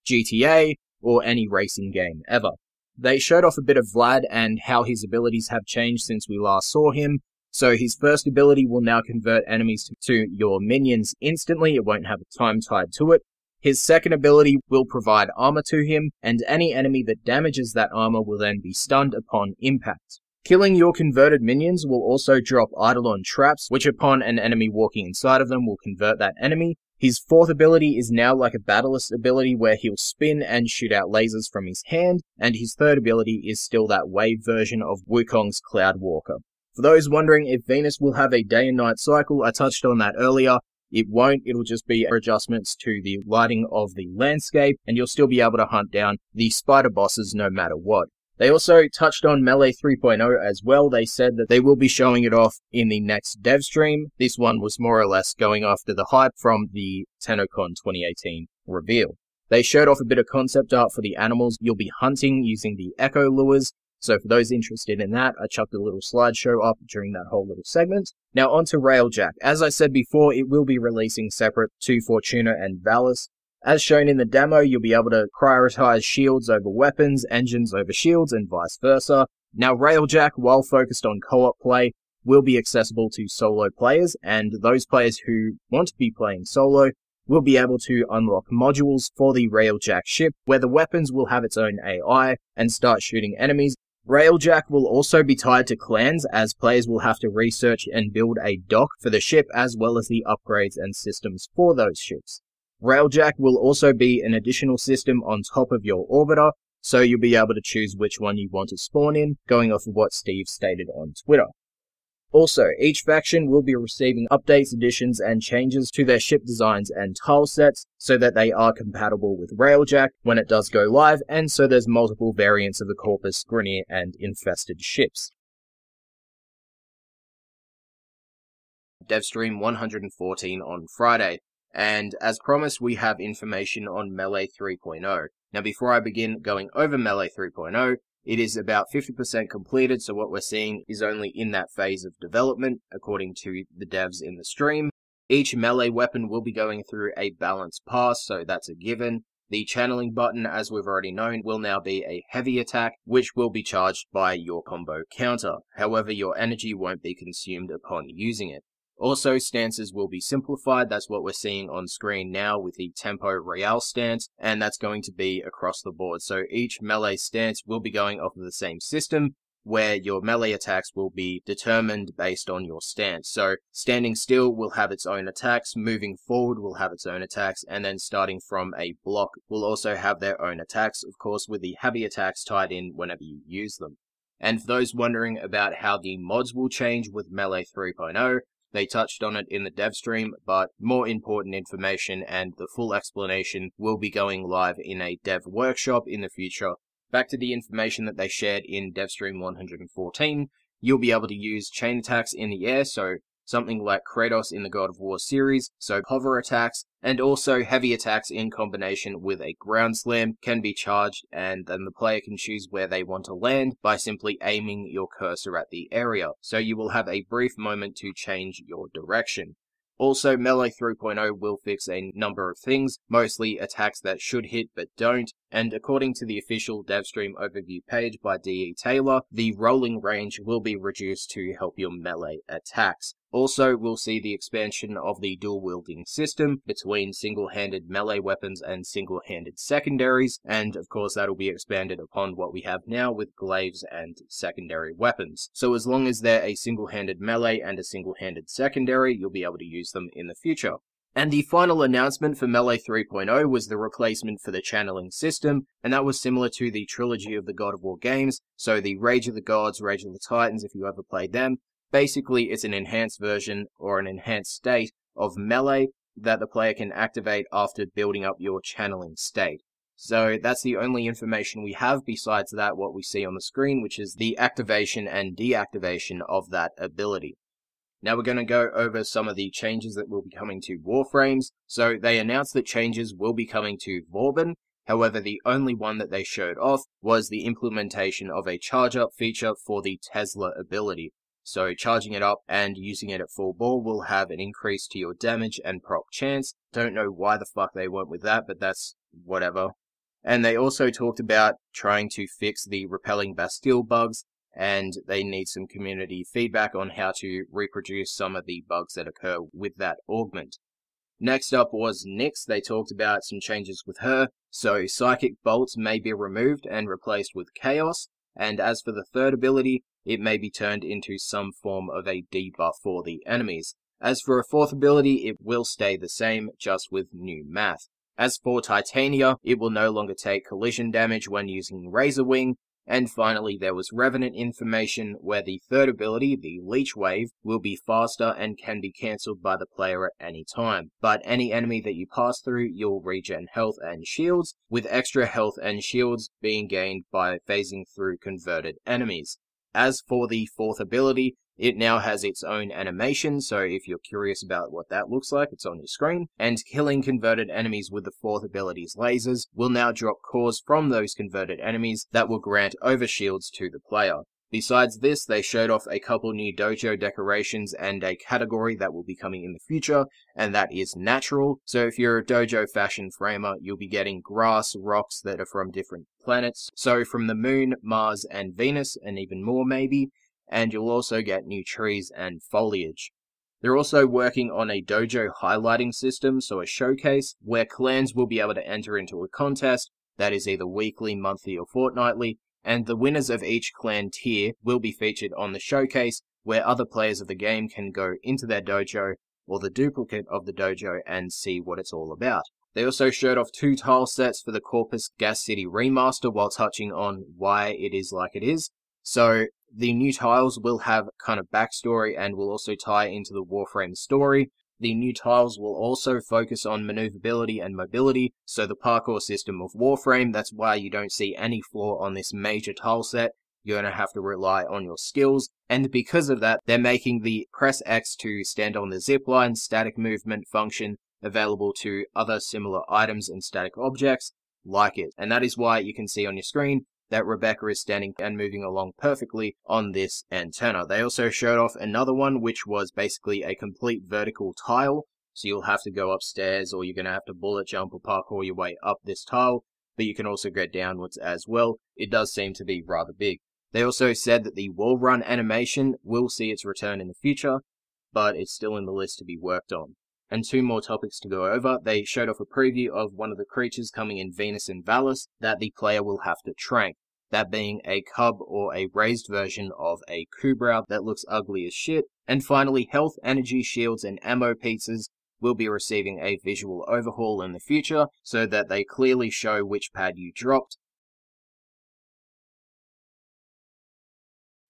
GTA or any racing game ever. They showed off a bit of Vlad and how his abilities have changed since we last saw him. So his first ability will now convert enemies to your minions instantly, it won't have a time tied to it. His second ability will provide armor to him, and any enemy that damages that armor will then be stunned upon impact. Killing your converted minions will also drop Eidolon traps, which upon an enemy walking inside of them will convert that enemy. His fourth ability is now like a Battlist ability where he'll spin and shoot out lasers from his hand, and his third ability is still that wave version of Wukong's Cloud Walker. For those wondering if Venus will have a day and night cycle, I touched on that earlier. It won't, it'll just be adjustments to the lighting of the landscape, and you'll still be able to hunt down the spider bosses no matter what. They also touched on Melee 3.0 as well. They said that they will be showing it off in the next Devstream. This one was more or less going after the hype from the TennoCon 2018 reveal. They showed off a bit of concept art for the animals you'll be hunting using the Echo Lures. So for those interested in that, I chucked a little slideshow up during that whole little segment. Now on to Railjack. As I said before, it will be releasing separate to Fortuna and Valis. As shown in the demo, you'll be able to prioritize shields over weapons, engines over shields, and vice versa. Now Railjack, while focused on co-op play, will be accessible to solo players, and those players who want to be playing solo will be able to unlock modules for the Railjack ship, where the weapons will have its own AI and start shooting enemies. Railjack will also be tied to clans, as players will have to research and build a dock for the ship, as well as the upgrades and systems for those ships. Railjack will also be an additional system on top of your orbiter, so you'll be able to choose which one you want to spawn in, going off of what Steve stated on Twitter. Also, each faction will be receiving updates, additions, and changes to their ship designs and tile sets so that they are compatible with Railjack when it does go live, and so there's multiple variants of the Corpus, Grineer, and Infested ships. Devstream 114 on Friday, and as promised we have information on Melee 3.0. Now before I begin going over Melee 3.0, it is about 50% completed, so what we're seeing is only in that phase of development, according to the devs in the stream. Each melee weapon will be going through a balanced pass, so that's a given. The channeling button, as we've already known, will now be a heavy attack, which will be charged by your combo counter. However, your energy won't be consumed upon using it. Also, stances will be simplified. That's what we're seeing on screen now with the Tempo Real stance, and that's going to be across the board. So each melee stance will be going off of the same system, where your melee attacks will be determined based on your stance. So standing still will have its own attacks, moving forward will have its own attacks, and then starting from a block will also have their own attacks, of course with the heavy attacks tied in whenever you use them. And for those wondering about how the mods will change with Melee 3.0, they touched on it in the Devstream, but more important information and the full explanation will be going live in a dev workshop in the future. Back to the information that they shared in Devstream 114, you'll be able to use chain attacks in the air, so something like Kratos in the God of War series, so hover attacks, and also heavy attacks in combination with a ground slam can be charged, and then the player can choose where they want to land by simply aiming your cursor at the area, so you will have a brief moment to change your direction. Also, Melee 3.0 will fix a number of things, mostly attacks that should hit but don't, and according to the official Devstream overview page by D.E. Taylor, the rolling range will be reduced to help your melee attacks. Also, we'll see the expansion of the dual-wielding system between single-handed melee weapons and single-handed secondaries, and of course that'll be expanded upon what we have now with glaives and secondary weapons. So as long as they're a single-handed melee and a single-handed secondary, you'll be able to use them in the future. And the final announcement for Melee 3.0 was the replacement for the channeling system, and that was similar to the trilogy of the God of War games, so the Rage of the Gods, Rage of the Titans, if you ever played them. Basically, it's an enhanced version, or an enhanced state, of Melee that the player can activate after building up your channeling state. So that's the only information we have besides that what we see on the screen, which is the activation and deactivation of that ability. Now we're going to go over some of the changes that will be coming to Warframes. So they announced that changes will be coming to Vauban. However, the only one that they showed off was the implementation of a charge-up feature for the Tesla ability. So charging it up and using it at full ball will have an increase to your damage and proc chance. Don't know why the fuck they went with that, but that's whatever. And they also talked about trying to fix the repelling Bastille bugs, and they need some community feedback on how to reproduce some of the bugs that occur with that augment. Next up was Nyx. They talked about some changes with her. So Psychic Bolts may be removed and replaced with Chaos, and as for the third ability, it may be turned into some form of a debuff for the enemies. As for a fourth ability, it will stay the same, just with new math. As for Titania, it will no longer take collision damage when using Razor Wing, And finally, there was Revenant information where the third ability, the Leech Wave, will be faster and can be cancelled by the player at any time. But any enemy that you pass through, you'll regen health and shields, with extra health and shields being gained by phasing through converted enemies. As for the fourth ability, it now has its own animation, so if you're curious about what that looks like, it's on your screen. And killing converted enemies with the fourth ability's lasers will now drop cores from those converted enemies that will grant overshields to the player. Besides this, they showed off a couple new dojo decorations and a category that will be coming in the future, and that is natural. So if you're a dojo fashion framer, you'll be getting grass, rocks that are from different planets. So from the Moon, Mars, and Venus, and even more maybe. And you'll also get new trees and foliage. They're also working on a dojo highlighting system, so a showcase, where clans will be able to enter into a contest that is either weekly, monthly, or fortnightly, and the winners of each clan tier will be featured on the showcase, where other players of the game can go into their dojo, or the duplicate of the dojo, and see what it's all about. They also showed off 2 tile sets for the Corpus Gas City remaster while touching on why it is like it is. So the new tiles will have kind of backstory and will also tie into the Warframe story. The new tiles will also focus on maneuverability and mobility, so the parkour system of Warframe, that's why you don't see any flaw on this major tile set. You're going to have to rely on your skills, and because of that, they're making the press X to stand on the zipline static movement function available to other similar items and static objects like it. And that is why you can see on your screen that Rebecca is standing and moving along perfectly on this antenna. They also showed off another one, which was basically a complete vertical tile. So you'll have to go upstairs, or you're going to have to bullet jump or parkour your way up this tile, but you can also go downwards as well. It does seem to be rather big. They also said that the wall run animation will see its return in the future, but it's still in the list to be worked on. And 2 more topics to go over. They showed off a preview of one of the creatures coming in Venus and Valis that the player will have to trank. That being a cub or a raised version of a Kubrow that looks ugly as shit. And finally, health, energy, shields, and ammo pieces will be receiving a visual overhaul in the future, so that they clearly show which pad you dropped.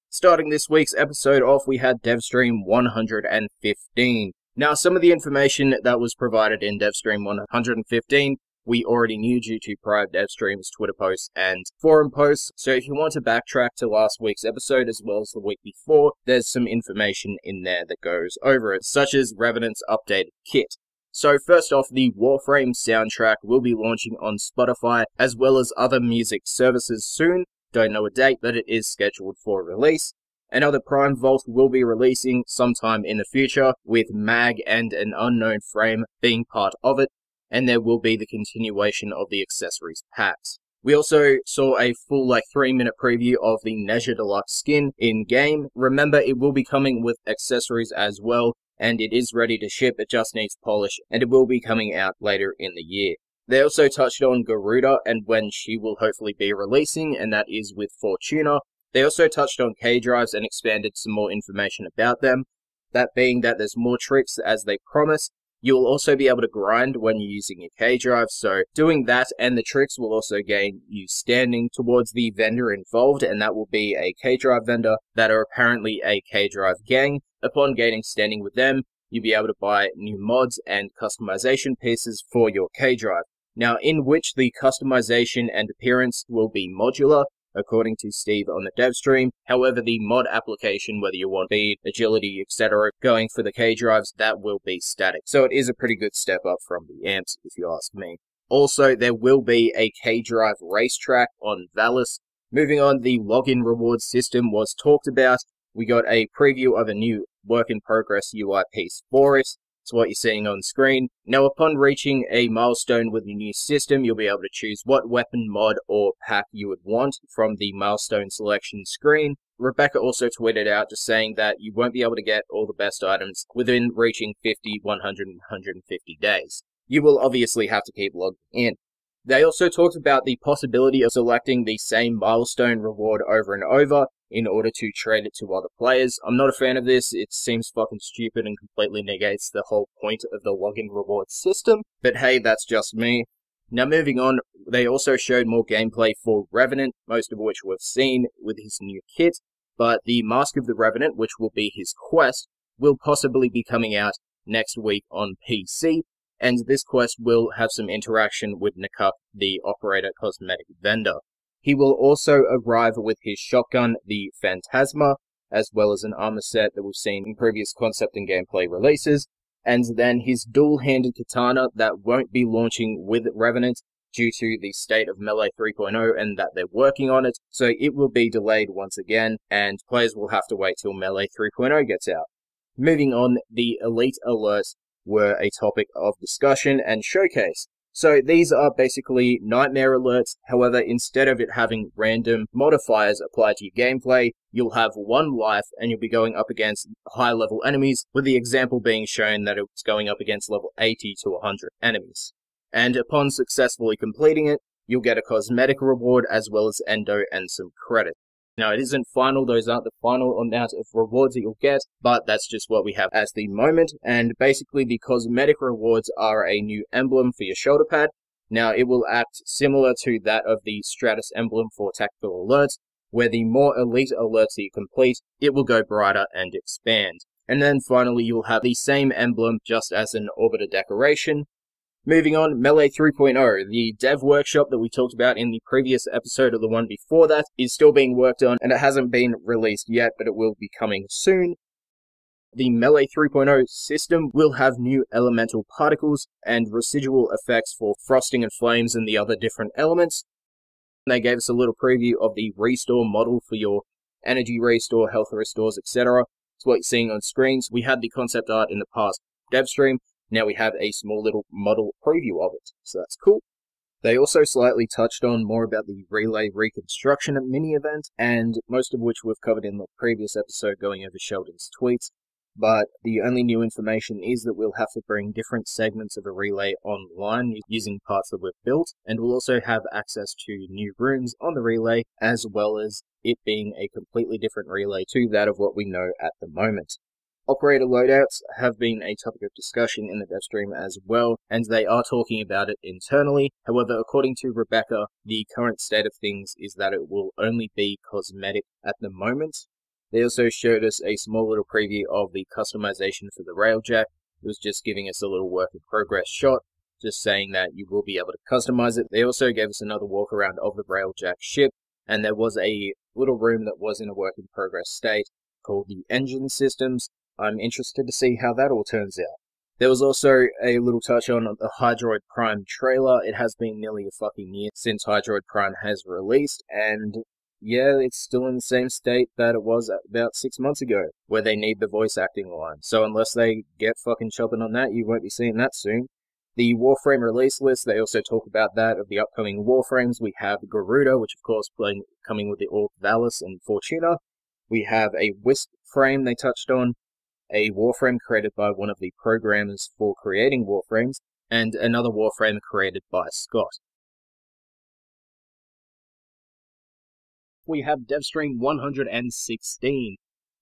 Starting this week's episode off, we had Devstream 115. Now, some of the information that was provided in Devstream 115, we already knew due to prior Devstreams, Twitter posts, and forum posts. So if you want to backtrack to last week's episode as well as the week before, there's some information in there that goes over it, such as Revenant's updated kit. So first off, the Warframe soundtrack will be launching on Spotify as well as other music services soon. Don't know a date, but it is scheduled for release. Another Prime Vault will be releasing sometime in the future, with Mag and an unknown frame being part of it, and there will be the continuation of the accessories packs. We also saw a full 3-minute preview of the Nezha Deluxe skin in-game. Remember, it will be coming with accessories as well, and it is ready to ship, it just needs polish, and it will be coming out later in the year. They also touched on Garuda and when she will hopefully be releasing, and that is with Fortuna. They also touched on K-Drives and expanded some more information about them. That being that there's more tricks as they promised. You'll also be able to grind when you're using your K-Drive, so doing that and the tricks will also gain you standing towards the vendor involved, and that will be a K-Drive vendor that are apparently a K-Drive gang. Upon gaining standing with them, you'll be able to buy new mods and customization pieces for your K-Drive. Now, in which the customization and appearance will be modular, according to Steve on the Devstream. However, the mod application, whether you want speed, agility, etc., going for the K-Drives, that will be static. So it is a pretty good step up from the amps, if you ask me. Also, there will be a K-Drive racetrack on Valis. Moving on, the login reward system was talked about. We got a preview of a new work-in-progress UI piece for it. It's what you're seeing on screen. Now, upon reaching a milestone with the new system, you'll be able to choose what weapon, mod, or pack you would want from the milestone selection screen. Rebecca also tweeted out just saying that you won't be able to get all the best items within reaching 50, 100, and 150 days. You will obviously have to keep logging in. They also talked about the possibility of selecting the same milestone reward over and over in order to trade it to other players. I'm not a fan of this. It seems fucking stupid and completely negates the whole point of the login reward system. But hey, that's just me. Now moving on, they also showed more gameplay for Revenant, most of which we've seen with his new kit, but the Mask of the Revenant, which will be his quest, will possibly be coming out next week on PC, and this quest will have some interaction with Nakup, the operator cosmetic vendor. He will also arrive with his shotgun, the Phantasma, as well as an armor set that we've seen in previous concept and gameplay releases, and then his dual-handed katana that won't be launching with Revenant due to the state of Melee 3.0 and that they're working on it, so it will be delayed once again, and players will have to wait till Melee 3.0 gets out. Moving on, the Elite Alerts were a topic of discussion and showcase. So these are basically nightmare alerts, however, instead of it having random modifiers applied to your gameplay, you'll have 1 life and you'll be going up against high-level enemies, with the example being shown that it's going up against level 80 to 100 enemies. And upon successfully completing it, you'll get a cosmetic reward as well as endo and some credit. Now, it isn't final, those aren't the final amount of rewards that you'll get, but that's just what we have as the moment, and basically the cosmetic rewards are a new emblem for your shoulder pad. Now, it will act similar to that of the Stratus emblem for tactical alerts, where the more elite alerts that you complete, it will go brighter and expand. And then finally, you'll have the same emblem just as an orbiter decoration. Moving on, Melee 3.0, the dev workshop that we talked about in the previous episode of the one before that, is still being worked on, and it hasn't been released yet, but it will be coming soon. The Melee 3.0 system will have new elemental particles and residual effects for frosting and flames and the other different elements. They gave us a little preview of the restore model for your energy restore, health restores, etc. It's what you're seeing on screens. We had the concept art in the past Devstream. Now we have a small little model preview of it, so that's cool. They also slightly touched on more about the Relay Reconstruction mini-event, and most of which we've covered in the previous episode going over Sheldon's tweets, but the only new information is that we'll have to bring different segments of a relay online using parts that we've built, and we'll also have access to new rooms on the relay, as well as it being a completely different relay to that of what we know at the moment. Operator loadouts have been a topic of discussion in the Devstream as well, and they are talking about it internally. However, according to Rebecca, the current state of things is that it will only be cosmetic at the moment. They also showed us a small little preview of the customization for the railjack. It was just giving us a little work in progress shot, just saying that you will be able to customize it. They also gave us another walk around of the railjack ship, and there was a little room that was in a work in progress state called the engine systems. I'm interested to see how that all turns out. There was also a little touch on the Hydroid Prime trailer. It has been nearly a fucking year since Hydroid Prime has released, and yeah, it's still in the same state that it was about 6 months ago, where they need the voice acting line. So unless they get fucking chopping on that, you won't be seeing that soon. The Warframe release list, they also talk about that of the upcoming Warframes. We have Garuda, which of course coming with the Orc Valis and Fortuna. We have a Wisp frame they touched on, a Warframe created by one of the programmers for creating Warframes, and another Warframe created by Scott. We have Devstream 116.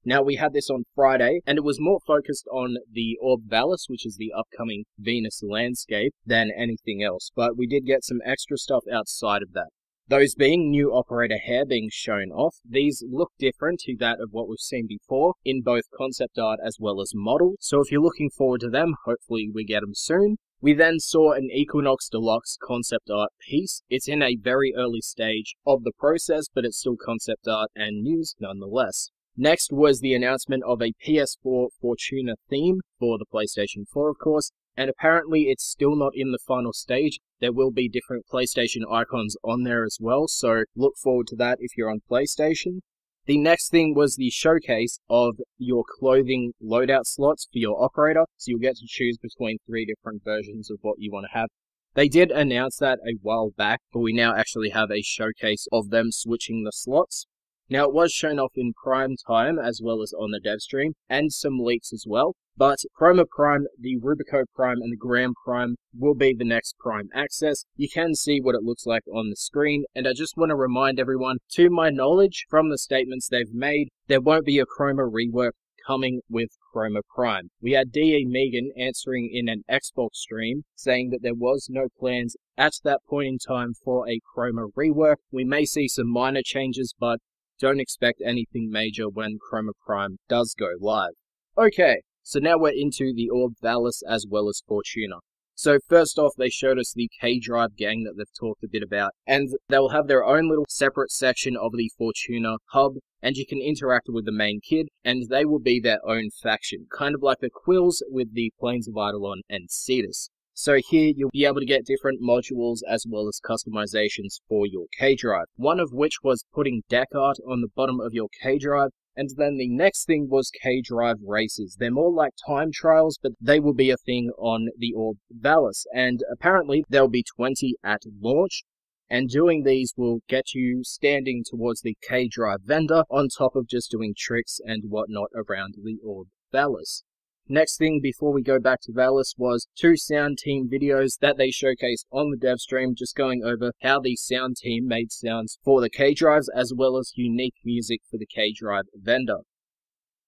Now, we had this on Friday, and it was more focused on the Orb Valis, which is the upcoming Venus landscape, than anything else, but we did get some extra stuff outside of that. Those being new operator hair being shown off, these look different to that of what we've seen before in both concept art as well as model, so if you're looking forward to them, hopefully we get them soon. We then saw an Equinox Deluxe concept art piece. It's in a very early stage of the process, but it's still concept art and news nonetheless. Next was the announcement of a PS4 Fortuna theme for the PlayStation 4, of course, and apparently it's still not in the final stage. There will be different PlayStation icons on there as well, so look forward to that if you're on PlayStation. The next thing was the showcase of your clothing loadout slots for your operator, so you'll get to choose between 3 different versions of what you want to have. They did announce that a while back, but we now actually have a showcase of them switching the slots. Now, it was shown off in Prime time, as well as on the Devstream, and some leaks as well, but Chroma Prime, the Rubico Prime, and the Gram Prime will be the next Prime access. You can see what it looks like on the screen, and I just want to remind everyone, to my knowledge, from the statements they've made, there won't be a Chroma rework coming with Chroma Prime. We had DE Megan answering in an Xbox stream saying that there was no plans at that point in time for a Chroma rework. We may see some minor changes, but don't expect anything major when Chroma Prime does go live. Okay, so now we're into the Orb Valis as well as Fortuna. So first off, they showed us the K-Drive gang that they've talked a bit about, and they'll have their own little separate section of the Fortuna hub, and you can interact with the main kid, and they will be their own faction, kind of like the Quills with the Plains of Eidolon and Cetus. So here you'll be able to get different modules as well as customizations for your K-Drive, one of which was putting deck art on the bottom of your K-Drive. And then the next thing was K-Drive races. They're more like time trials, but they will be a thing on the Orb Valis. And apparently there'll be 20 at launch. And doing these will get you standing towards the K-Drive vendor on top of just doing tricks and whatnot around the Orb Valis. Next thing before we go back to Valis was 2 sound team videos that they showcased on the Devstream, just going over how the sound team made sounds for the K-Drives as well as unique music for the K-Drive vendor.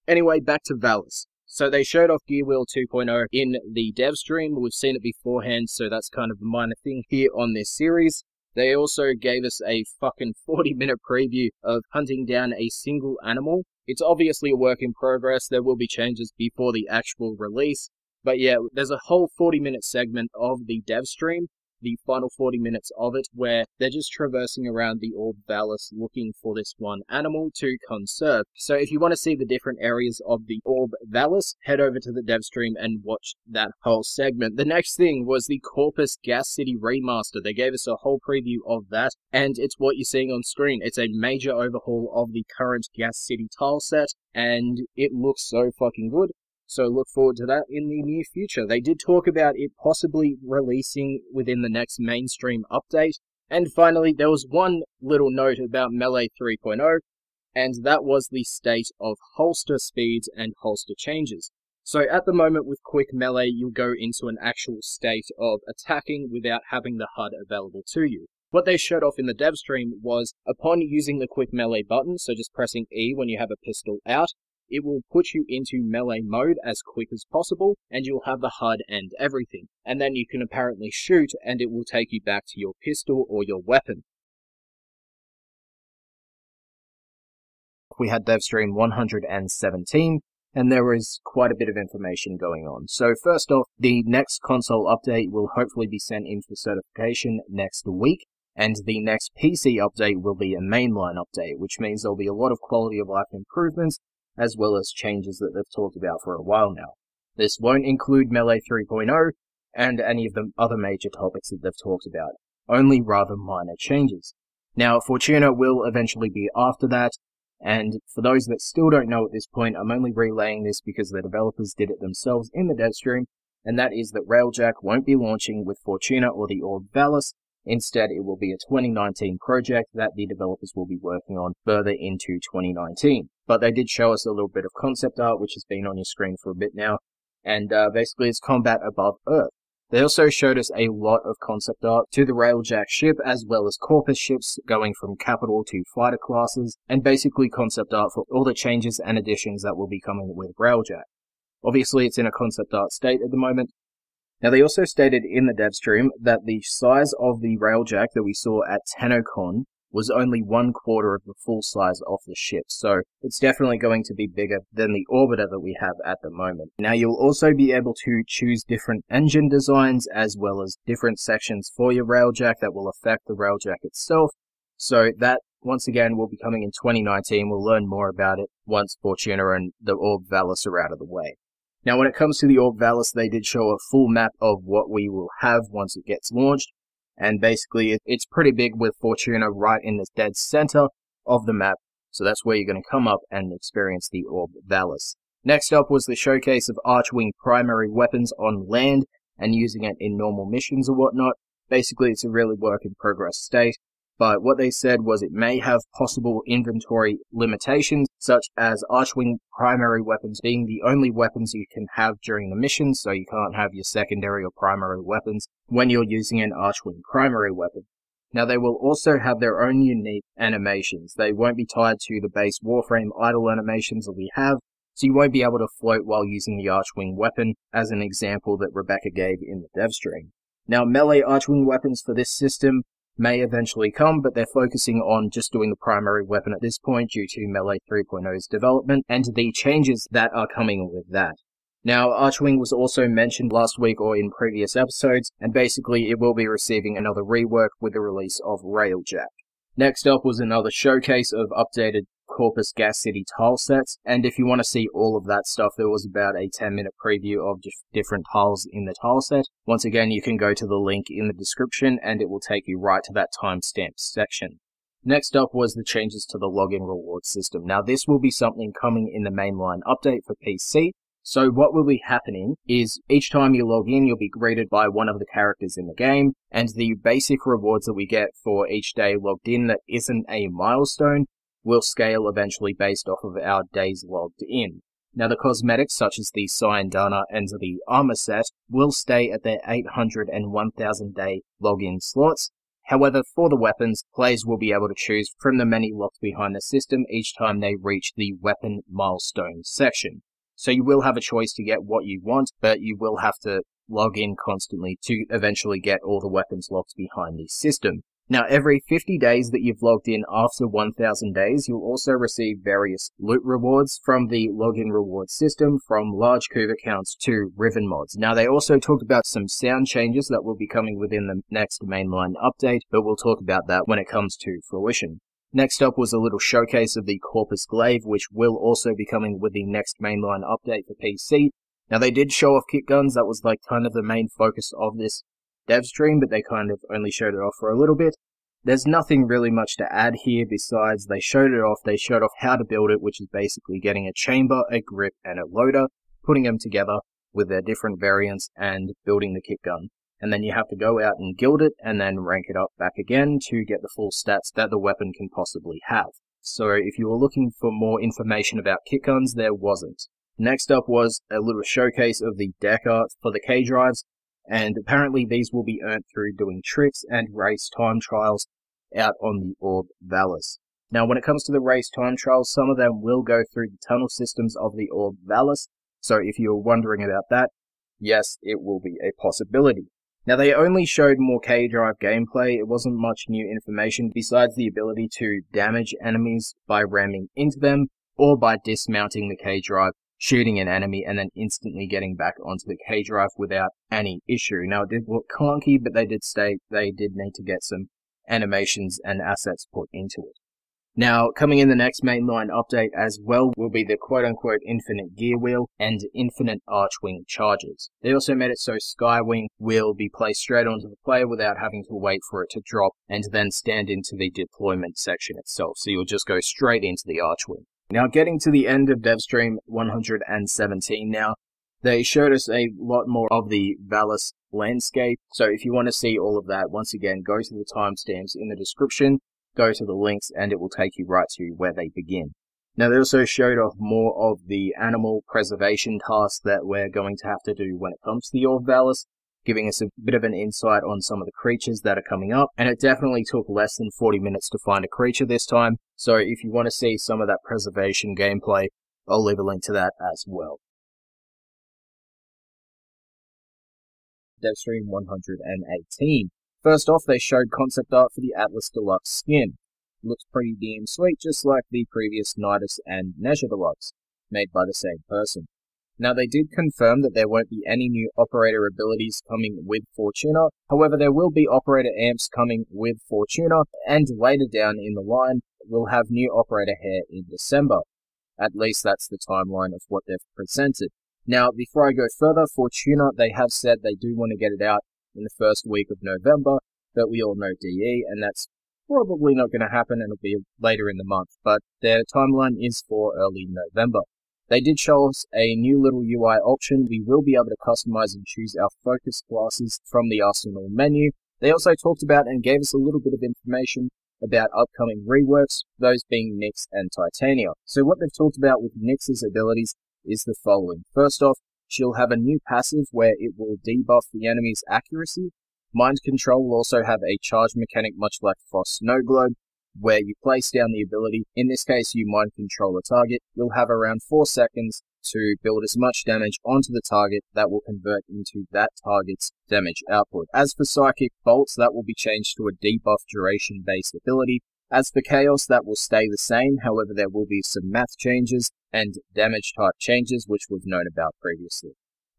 Anyway, back to Valis. So they showed off Gear Wheel 2.0 in the Devstream. We've seen it beforehand, so that's kind of a minor thing here on this series. They also gave us a fucking 40-minute preview of hunting down a single animal. It's obviously a work in progress, there will be changes before the actual release, but yeah, there's a whole 40-minute segment of the Devstream, the final 40 minutes of it, where they're just traversing around the Orb Valis looking for this one animal to conserve. So if you want to see the different areas of the Orb Valis, head over to the Devstream and watch that whole segment. The next thing was the Corpus Gas City Remaster. They gave us a whole preview of that, and it's what you're seeing on screen. It's a major overhaul of the current Gas City tile set, and it looks so fucking good. So look forward to that in the near future. They did talk about it possibly releasing within the next mainstream update. And finally, there was one little note about Melee 3.0, and that was the state of holster speeds and holster changes. So at the moment with Quick Melee, you'll go into an actual state of attacking without having the HUD available to you. What they showed off in the Devstream was, upon using the Quick Melee button, so just pressing E when you have a pistol out, it will put you into melee mode as quick as possible, and you'll have the HUD and everything. And then you can apparently shoot, and it will take you back to your pistol or your weapon. We had Devstream 117, and there is quite a bit of information going on. So first off, the next console update will hopefully be sent in for certification next week, and the next PC update will be a mainline update, which means there'll be a lot of quality of life improvements, as well as changes that they've talked about for a while now. This won't include Melee 3.0 and any of the other major topics that they've talked about, only rather minor changes. Now, Fortuna will eventually be after that, and for those that still don't know at this point, I'm only relaying this because the developers did it themselves in the Devstream, and that is that Railjack won't be launching with Fortuna or the Orb Valis. Instead, it will be a 2019 project that the developers will be working on further into 2019. But they did show us a little bit of concept art, which has been on your screen for a bit now, and basically it's combat above Earth. They also showed us a lot of concept art to the Railjack ship, as well as Corpus ships going from capital to fighter classes, and basically concept art for all the changes and additions that will be coming with Railjack. Obviously, it's in a concept art state at the moment. Now, they also stated in the Devstream that the size of the Railjack that we saw at TennoCon was only 1/4 of the full size of the ship, so it's definitely going to be bigger than the Orbiter that we have at the moment. Now, you'll also be able to choose different engine designs as well as different sections for your Railjack that will affect the Railjack itself, so that, once again, will be coming in 2019. We'll learn more about it once Fortuna and the Orb Valis are out of the way. Now, when it comes to the Orb Valis, they did show a full map of what we will have once it gets launched. And basically, it's pretty big with Fortuna right in the dead center of the map. So that's where you're going to come up and experience the Orb Valis. Next up was the showcase of Archwing primary weapons on land and using it in normal missions or whatnot. Basically, it's a really work in progress state. But what they said was it may have possible inventory limitations, such as Archwing primary weapons being the only weapons you can have during the mission, so you can't have your secondary or primary weapons when you're using an Archwing primary weapon. Now, they will also have their own unique animations. They won't be tied to the base Warframe idle animations that we have, So you won't be able to float while using the Archwing weapon, as an example that Rebecca gave in the Devstream. Now, melee Archwing weapons for this system may eventually come, but they're focusing on just doing the primary weapon at this point due to Melee 3.0's development and the changes that are coming with that. Now, Archwing was also mentioned last week or in previous episodes, and basically it will be receiving another rework with the release of Railjack. Next up was another showcase of updated Corpus Gas City tile sets, and if you want to see all of that stuff, there was about a 10-minute preview of different tiles in the tile set. Once again, you can go to the link in the description and it will take you right to that timestamp section. Next up was the changes to the login reward system. Now, this will be something coming in the mainline update for PC. So what will be happening is each time you log in, you'll be greeted by one of the characters in the game, and the basic rewards that we get for each day logged in that isn't a milestone will scale eventually based off of our days logged in. Now, the cosmetics such as the Syandana and the armor set will stay at their 800 and 1000 day login slots. However, for the weapons, players will be able to choose from the many locked behind the system each time they reach the weapon milestone section. So you will have a choice to get what you want, but you will have to log in constantly to eventually get all the weapons locked behind the system. Now, every 50 days that you've logged in after 1000 days, you'll also receive various loot rewards from the login reward system, from large cube accounts to Riven mods. Now, they also talked about some sound changes that will be coming within the next mainline update, but we'll talk about that when it comes to fruition. Next up was a little showcase of the Corpus Glaive, which will also be coming with the next mainline update for PC. Now, they did show off kit guns. That was like kind of the main focus of this Devstream, but they kind of only showed it off for a little bit. There's nothing really much to add here besides they showed it off. They showed off how to build it, which is basically getting a chamber, a grip, and a loader, putting them together with their different variants and building the kit gun. And then you have to go out and guild it and then rank it up back again to get the full stats that the weapon can possibly have. So if you were looking for more information about kit guns, there wasn't. Next up was a little showcase of the decker for the K drives, and apparently these will be earned through doing tricks and race time trials out on the Orb Valis. Now, when it comes to the race time trials, some of them will go through the tunnel systems of the Orb Valis, so if you're wondering about that, yes, it will be a possibility. Now, they only showed more K-Drive gameplay. It wasn't much new information besides the ability to damage enemies by ramming into them or by dismounting the K-Drive, shooting an enemy, and then instantly getting back onto the K-Drive without any issue. Now, it did look clunky, but they did state they did need to get some animations and assets put into it. Now, coming in the next mainline update as well will be the quote-unquote infinite gear wheel and infinite archwing charges. They also made it so Skywing will be placed straight onto the player without having to wait for it to drop and then stand into the deployment section itself, so you'll just go straight into the archwing. Now, getting to the end of Devstream 117 now, they showed us a lot more of the Valis landscape, so if you want to see all of that, once again, go to the timestamps in the description, go to the links, and it will take you right to where they begin. Now, they also showed off more of the animal preservation tasks that we're going to have to do when it comes to the Orb Valis, giving us a bit of an insight on some of the creatures that are coming up, and it definitely took less than 40 minutes to find a creature this time, so if you want to see some of that preservation gameplay, I'll leave a link to that as well. Devstream 118. First off, they showed concept art for the Atlas Deluxe skin. It looks pretty damn sweet, just like the previous Nidus and Nezha Deluxe, made by the same person. Now, they did confirm that there won't be any new operator abilities coming with Fortuna, however there will be operator amps coming with Fortuna, and later down in the line, we'll have new operator hair in December. At least that's the timeline of what they've presented. Now, before I go further, Fortuna, they have said they do want to get it out in the first week of November, but we all know DE, and that's probably not going to happen, and it'll be later in the month, but their timeline is for early November. They did show us a new little UI option. We will be able to customize and choose our focus classes from the Arsenal menu. They also talked about and gave us a little bit of information about upcoming reworks, those being Nyx and Titania. So what they've talked about with Nyx's abilities is the following. First off, she'll have a new passive where it will debuff the enemy's accuracy. Mind Control will also have a charge mechanic much like Frost Snow Globe, where you place down the ability. In this case, you mind control a target. You'll have around 4 seconds to build as much damage onto the target that will convert into that target's damage output. As for Psychic Bolts, that will be changed to a debuff duration based ability. As for Chaos, that will stay the same, however there will be some math changes and damage type changes which we've known about previously.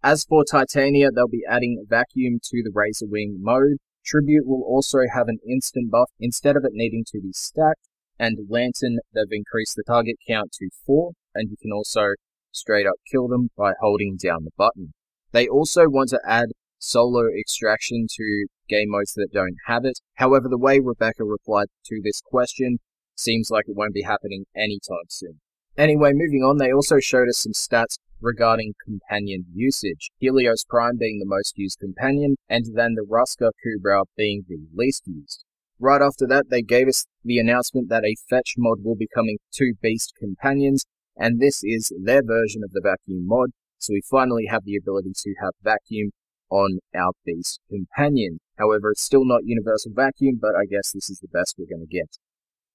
As for Titania, they'll be adding Vacuum to the Razor Wing mode. Tribute will also have an instant buff instead of it needing to be stacked, and Lantern, they've increased the target count to 4, and you can also straight up kill them by holding down the button. They also want to add Solo Extraction to game modes that don't have it. However, the way Rebecca replied to this question seems like it won't be happening anytime soon. Anyway, moving on, they also showed us some stats regarding companion usage. Helios Prime being the most used companion, and then the Ruska Kubrow being the least used. Right after that, they gave us the announcement that a fetch mod will be coming to Beast Companions, and this is their version of the Vacuum mod, so we finally have the ability to have Vacuum on our Beast Companion. However, it's still not Universal Vacuum, but I guess this is the best we're going to get.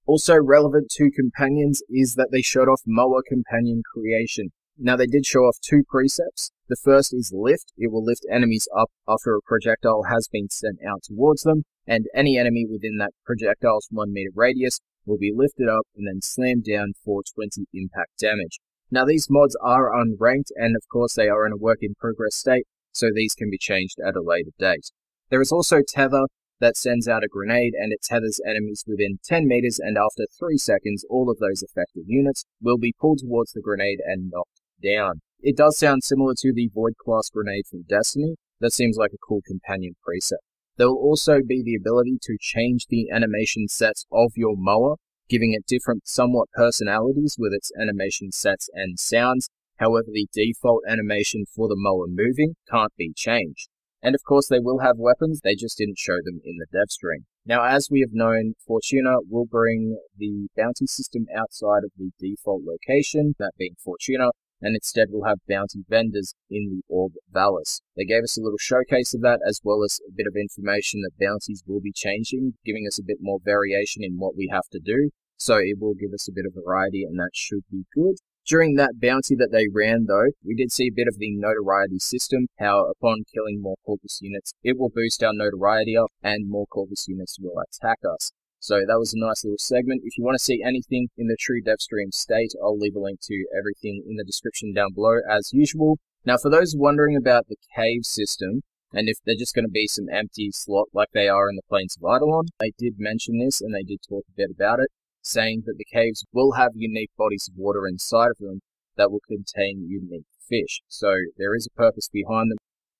Also relevant to companions is that they showed off Moa Companion Creation. Now they did show off 2 precepts. The first is Lift. It will lift enemies up after a projectile has been sent out towards them, and any enemy within that projectile's 1 meter radius will be lifted up and then slammed down for 20 impact damage. Now these mods are unranked, and of course they are in a work in progress state, so these can be changed at a later date. There is also Tether that sends out a grenade, and it tethers enemies within 10 meters, and after 3 seconds all of those affected units will be pulled towards the grenade and knocked down. It does sound similar to the Void class grenade from Destiny. That seems like a cool companion precept. There will also be the ability to change the animation sets of your Moa, giving it different somewhat personalities with its animation sets and sounds. However, the default animation for the Moa moving can't be changed. And of course they will have weapons, they just didn't show them in the Devstream. Now as we have known, Fortuna will bring the bounty system outside of the default location, that being Fortuna, and instead we'll have bounty vendors in the Orb Valis. They gave us a little showcase of that, as well as a bit of information that bounties will be changing, giving us a bit more variation in what we have to do, so it will give us a bit of variety, and that should be good. During that bounty that they ran though, we did see a bit of the notoriety system, how upon killing more Corpus units, it will boost our notoriety up, and more Corpus units will attack us. So that was a nice little segment. If you want to see anything in the true Devstream state, I'll leave a link to everything in the description down below as usual. Now for those wondering about the cave system, and if they're just going to be some empty slot like they are in the Plains of Eidolon, they did mention this and they did talk a bit about it, saying that the caves will have unique bodies of water inside of them that will contain unique fish. So there is a purpose behind them.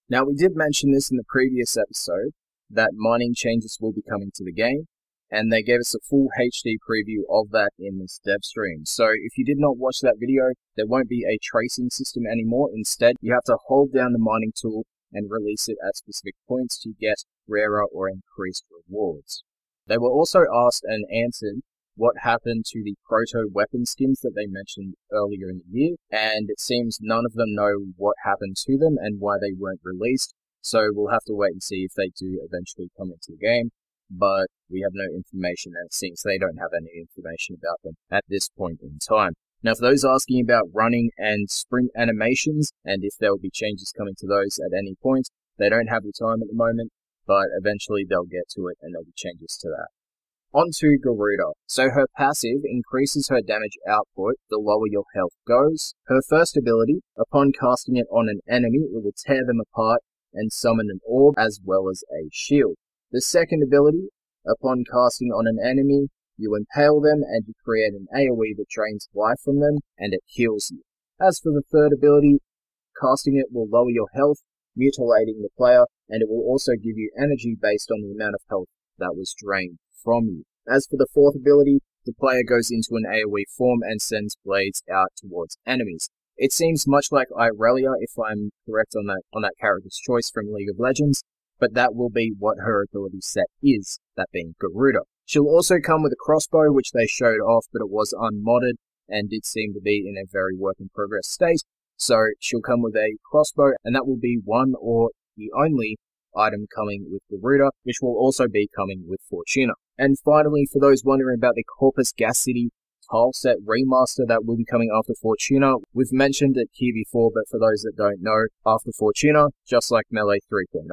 Now we did mention this in the previous episode, that mining changes will be coming to the game, and they gave us a full HD preview of that in this Devstream. So if you did not watch that video, there won't be a tracing system anymore. Instead, you have to hold down the mining tool and release it at specific points to get rarer or increased rewards. They were also asked and answered what happened to the proto-weapon skins that they mentioned earlier in the year, and it seems none of them know what happened to them and why they weren't released, so we'll have to wait and see if they do eventually come into the game. But we have no information, and it seems they don't have any information about them at this point in time. Now for those asking about running and sprint animations, and if there will be changes coming to those at any point, they don't have the time at the moment, but eventually they'll get to it and there'll be changes to that. On to Garuda. So her passive increases her damage output the lower your health goes. Her first ability, upon casting it on an enemy, it will tear them apart and summon an orb as well as a shield. The second ability, upon casting on an enemy, you impale them and you create an AoE that drains life from them and it heals you. As for the third ability, casting it will lower your health, mutilating the player, and it will also give you energy based on the amount of health that was drained from you. As for the fourth ability, the player goes into an AoE form and sends blades out towards enemies. It seems much like Irelia, if I'm correct on that character's choice from League of Legends, but that will be what her ability set is, that being Garuda. She'll also come with a crossbow, which they showed off, but it was unmodded and did seem to be in a very work in progress state. So she'll come with a crossbow, and that will be one or the only item coming with Garuda, which will also be coming with Fortuna. And finally, for those wondering about the Corpus Gas City tileset remaster that will be coming after Fortuna, we've mentioned it here before, but for those that don't know, after Fortuna, just like Melee 3.0.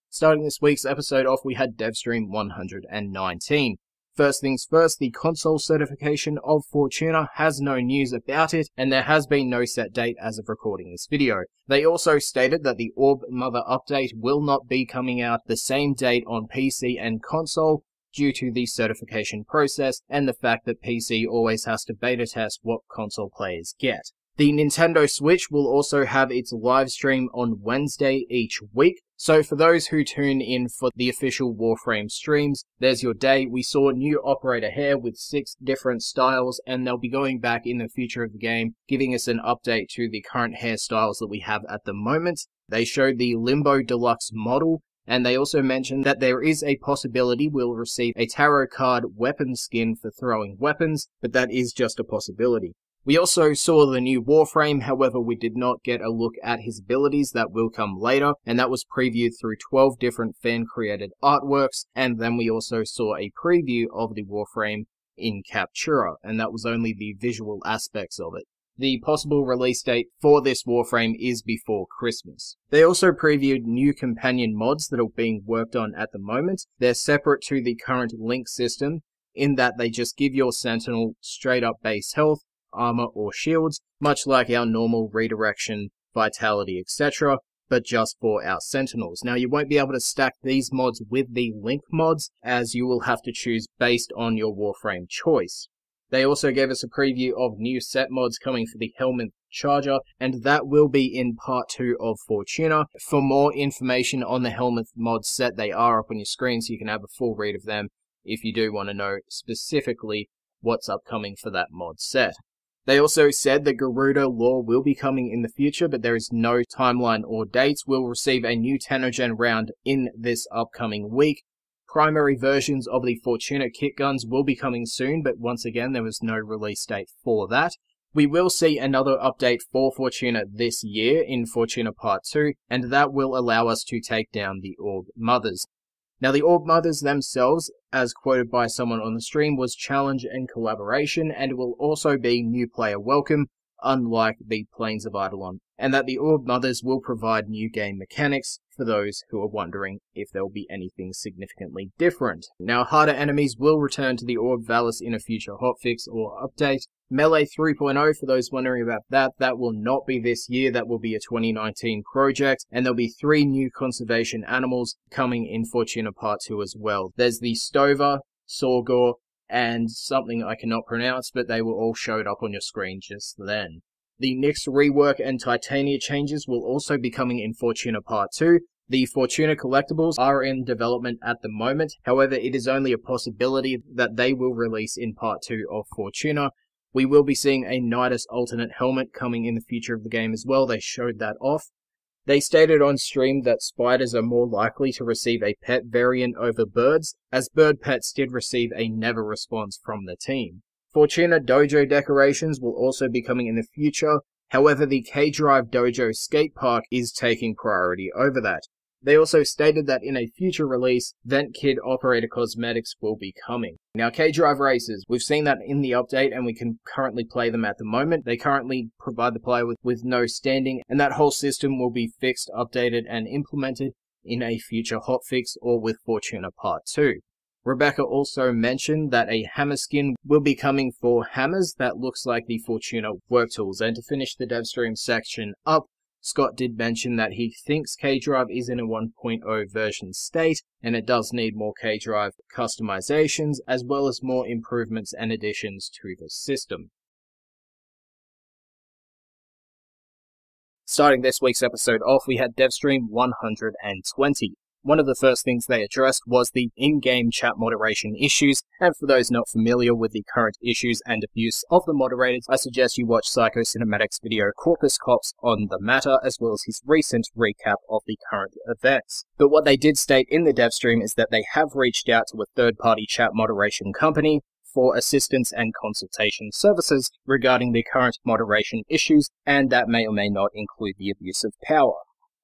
Starting this week's episode off, we had Devstream 119. First things first, the console certification of Fortuna has no news about it, and there has been no set date as of recording this video. They also stated that the Orb Mother update will not be coming out the same date on PC and console due to the certification process and the fact that PC always has to beta test what console players get. The Nintendo Switch will also have its live stream on Wednesday each week. So for those who tune in for the official Warframe streams, there's your day. We saw new operator hair with 6 different styles, and they'll be going back in the future of the game, giving us an update to the current hairstyles that we have at the moment. They showed the Limbo Deluxe model, and they also mentioned that there is a possibility we'll receive a tarot card weapon skin for throwing weapons, but that is just a possibility. We also saw the new Warframe, however we did not get a look at his abilities. That will come later, and that was previewed through 12 different fan-created artworks, and then we also saw a preview of the Warframe in Captura, and that was only the visual aspects of it. The possible release date for this Warframe is before Christmas. They also previewed new companion mods that are being worked on at the moment. They're separate to the current Link system, in that they just give your Sentinel straight up base health, armor or shields, much like our normal redirection, vitality, etc., but just for our Sentinels. Now, you won't be able to stack these mods with the Link mods, as you will have to choose based on your Warframe choice. They also gave us a preview of new set mods coming for the Helmet Charger, and that will be in part 2 of Fortuna. For more information on the Helmet mod set, they are up on your screen, so you can have a full read of them if you do want to know specifically what's upcoming for that mod set. They also said that Garuda lore will be coming in the future, but there is no timeline or dates. We'll receive a new Tenogen round in this upcoming week. Primary versions of the Fortuna kit guns will be coming soon, but once again, there was no release date for that. We will see another update for Fortuna this year in Fortuna Part 2, and that will allow us to take down the Orb Mothers. Now, the Orb Mothers themselves, as quoted by someone on the stream, was challenge and collaboration, and will also be new player welcome, unlike the Plains of Eidolon, and that the Orb Mothers will provide new game mechanics for those who are wondering if there will be anything significantly different. Now, harder enemies will return to the Orb Valis in a future hotfix or update. Melee 3.0, for those wondering about that, that will not be this year, that will be a 2019 project, and there'll be 3 new conservation animals coming in Fortuna Part 2 as well. There's the Stover, Sorgor, and something I cannot pronounce, but they will all show up on your screen just then. The Nyx rework and Titania changes will also be coming in Fortuna Part 2. The Fortuna collectibles are in development at the moment, however it is only a possibility that they will release in Part 2 of Fortuna. We will be seeing a Nidus alternate helmet coming in the future of the game as well. They showed that off. They stated on stream that spiders are more likely to receive a pet variant over birds, as bird pets did receive a never response from the team. Fortuna Dojo decorations will also be coming in the future, however the K-Drive Dojo skate park is taking priority over that. They also stated that in a future release, Vent Kid Operator Cosmetics will be coming. Now, K-Drive races, we've seen that in the update and we can currently play them at the moment. They currently provide the player with no standing, and that whole system will be fixed, updated, and implemented in a future hotfix or with Fortuna Part 2. Rebecca also mentioned that a hammer skin will be coming for hammers that looks like the Fortuna work tools. And to finish the Devstream section up, Scott did mention that he thinks K-Drive is in a 1.0 version state, and it does need more K-Drive customizations, as well as more improvements and additions to the system. Starting this week's episode off, we had Devstream 120. One of the first things they addressed was the in-game chat moderation issues, and for those not familiar with the current issues and abuse of the moderators, I suggest you watch Psycho Cinematic's video Corpus Cops on the matter, as well as his recent recap of the current events. But what they did state in the Devstream is that they have reached out to a third-party chat moderation company for assistance and consultation services regarding the current moderation issues, and that may or may not include the abuse of power.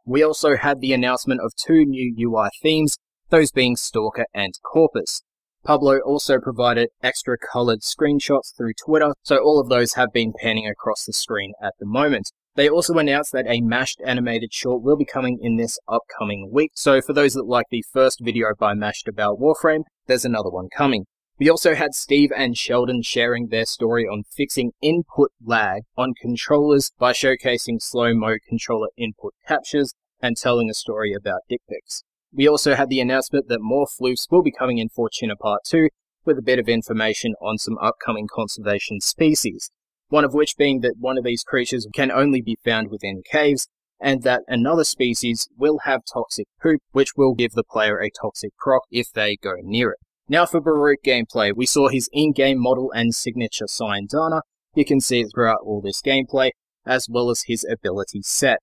We also had the announcement of 2 new UI themes, those being Stalker and Corpus. Pablo also provided extra coloured screenshots through Twitter, so all of those have been panning across the screen at the moment. They also announced that a mashed animated short will be coming in this upcoming week, so for those that like the first video by Mashed about Warframe, there's another one coming. We also had Steve and Sheldon sharing their story on fixing input lag on controllers by showcasing slow-mo controller input captures and telling a story about dick pics. We also had the announcement that more floofs will be coming in Fortuna Part 2, with a bit of information on some upcoming conservation species, one of which being that one of these creatures can only be found within caves, and that another species will have toxic poop, which will give the player a toxic proc if they go near it. Now for Baruch gameplay, we saw his in-game model and signature sign Dana. You can see it throughout all this gameplay, as well as his ability set.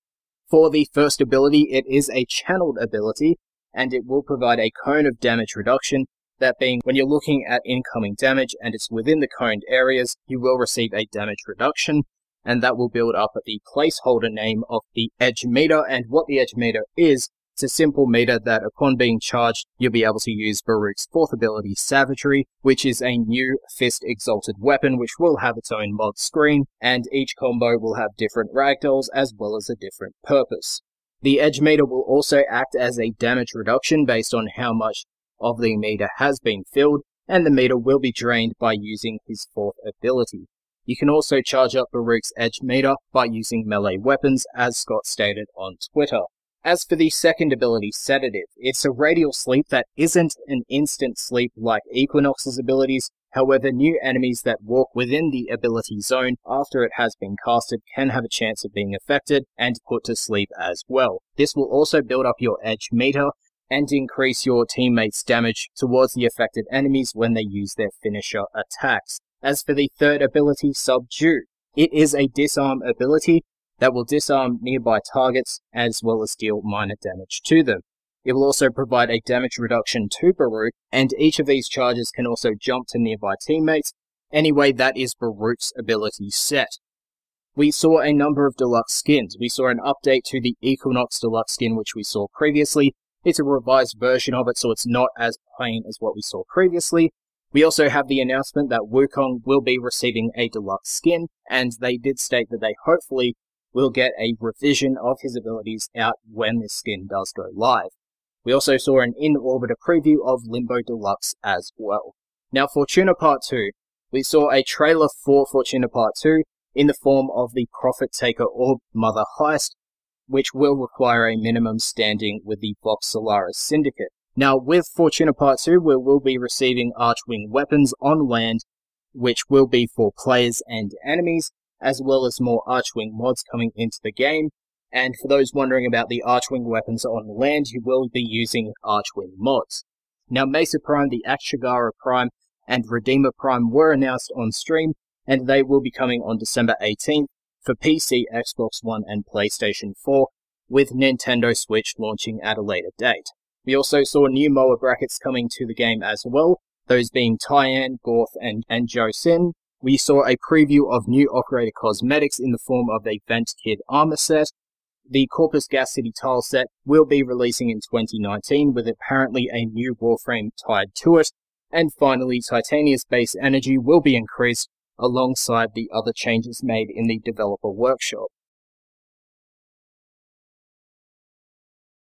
For the first ability, it is a channeled ability, and it will provide a cone of damage reduction, that being when you're looking at incoming damage and it's within the coned areas, you will receive a damage reduction, and that will build up at the placeholder name of the edge meter. And what the edge meter is, it's a simple meter that upon being charged, you'll be able to use Baruch's 4th ability, Savagery, which is a new Fist Exalted weapon, which will have its own mod screen, and each combo will have different ragdolls as well as a different purpose. The edge meter will also act as a damage reduction based on how much of the meter has been filled, and the meter will be drained by using his 4th ability. You can also charge up Baruch's edge meter by using melee weapons, as Scott stated on Twitter. As for the second ability, Sedative, it's a radial sleep that isn't an instant sleep like Equinox's abilities. However, new enemies that walk within the ability zone after it has been casted can have a chance of being affected and put to sleep as well. This will also build up your edge meter and increase your teammates' damage towards the affected enemies when they use their finisher attacks. As for the third ability, Subdue, it is a disarm ability that will disarm nearby targets as well as deal minor damage to them. It will also provide a damage reduction to Baruch, and each of these charges can also jump to nearby teammates. Anyway, that is Baruch's ability set. We saw a number of deluxe skins. We saw an update to the Equinox deluxe skin, which we saw previously. It's a revised version of it, so it's not as plain as what we saw previously. We also have the announcement that Wukong will be receiving a deluxe skin, and they did state that they hopefully will get a revision of his abilities out when this skin does go live. We also saw an in-orbiter preview of Limbo Deluxe as well. Now, Fortuna Part 2. We saw a trailer for Fortuna Part 2 in the form of the Profit Taker Orb Mother Heist, which will require a minimum standing with the Vox Solaris Syndicate. Now, with Fortuna Part 2, we will be receiving Archwing weapons on land, which will be for players and enemies, as well as more Archwing mods coming into the game. And for those wondering about the Archwing weapons on land, you will be using Archwing mods. Now, Mesa Prime, the Akshagara Prime, and Redeemer Prime were announced on stream, and they will be coming on December 18th for PC, Xbox One, and PlayStation 4, with Nintendo Switch launching at a later date. We also saw new Moa brackets coming to the game as well, those being Tyann, Gorth, and Josin. We saw a preview of new Operator cosmetics in the form of a Vent Kid armor set. The Corpus Gas City tile set will be releasing in 2019 with apparently a new Warframe tied to it. And finally, Titania's base energy will be increased alongside the other changes made in the developer workshop.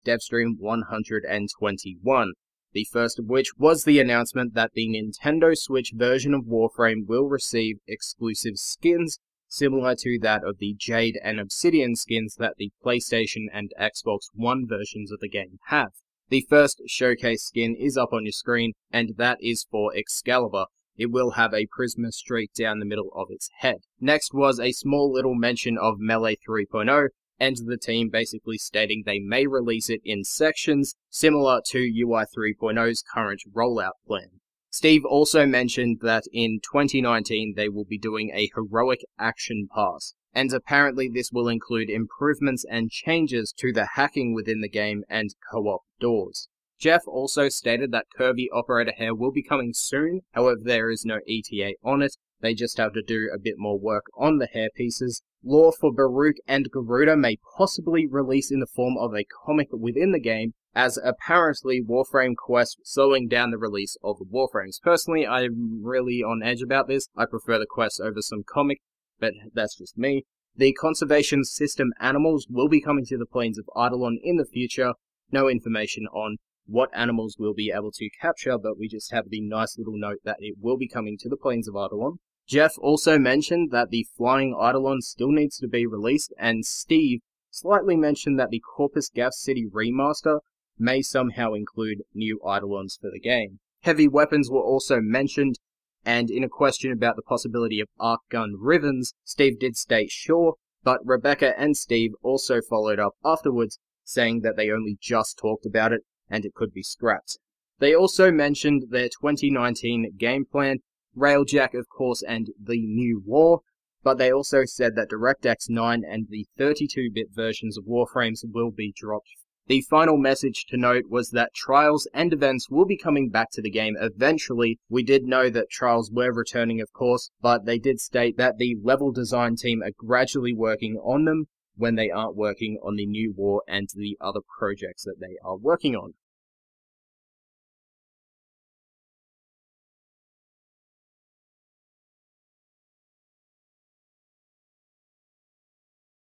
Devstream 121. The first of which was the announcement that the Nintendo Switch version of Warframe will receive exclusive skins similar to that of the Jade and Obsidian skins that the PlayStation and Xbox One versions of the game have. The first showcase skin is up on your screen, and that is for Excalibur. It will have a Prisma streak down the middle of its head. Next was a small little mention of Melee 3.0, and the team basically stating they may release it in sections, similar to UI 3.0's current rollout plan. Steve also mentioned that in 2019 they will be doing a Heroic Action Pass, and apparently this will include improvements and changes to the hacking within the game and co-op doors. Jeff also stated that Curvy Operator Hair will be coming soon, however there is no ETA on it, they just have to do a bit more work on the hair pieces, Lore for Baruch and Garuda may possibly release in the form of a comic within the game, as apparently Warframe Quest slowing down the release of the Warframes. Personally, I'm really on edge about this. I prefer the quest over some comic, but that's just me. The conservation system animals will be coming to the plains of Eidolon in the future. No information on what animals we'll be able to capture, but we just have the nice little note that it will be coming to the plains of Eidolon. Jeff also mentioned that the Flying Eidolon still needs to be released, and Steve slightly mentioned that the Corpus Gap City remaster may somehow include new Eidolons for the game. Heavy weapons were also mentioned, and in a question about the possibility of arc gun ribbons, Steve did state sure, but Rebecca and Steve also followed up afterwards, saying that they only just talked about it and it could be scrapped. They also mentioned their 2019 game plan, Railjack of course, and the new war, but they also said that DirectX 9 and the 32-bit versions of Warframes will be dropped. The final message to note was that trials and events will be coming back to the game eventually. We did know that trials were returning, of course, but they did state that the level design team are gradually working on them when they aren't working on the new war and the other projects that they are working on.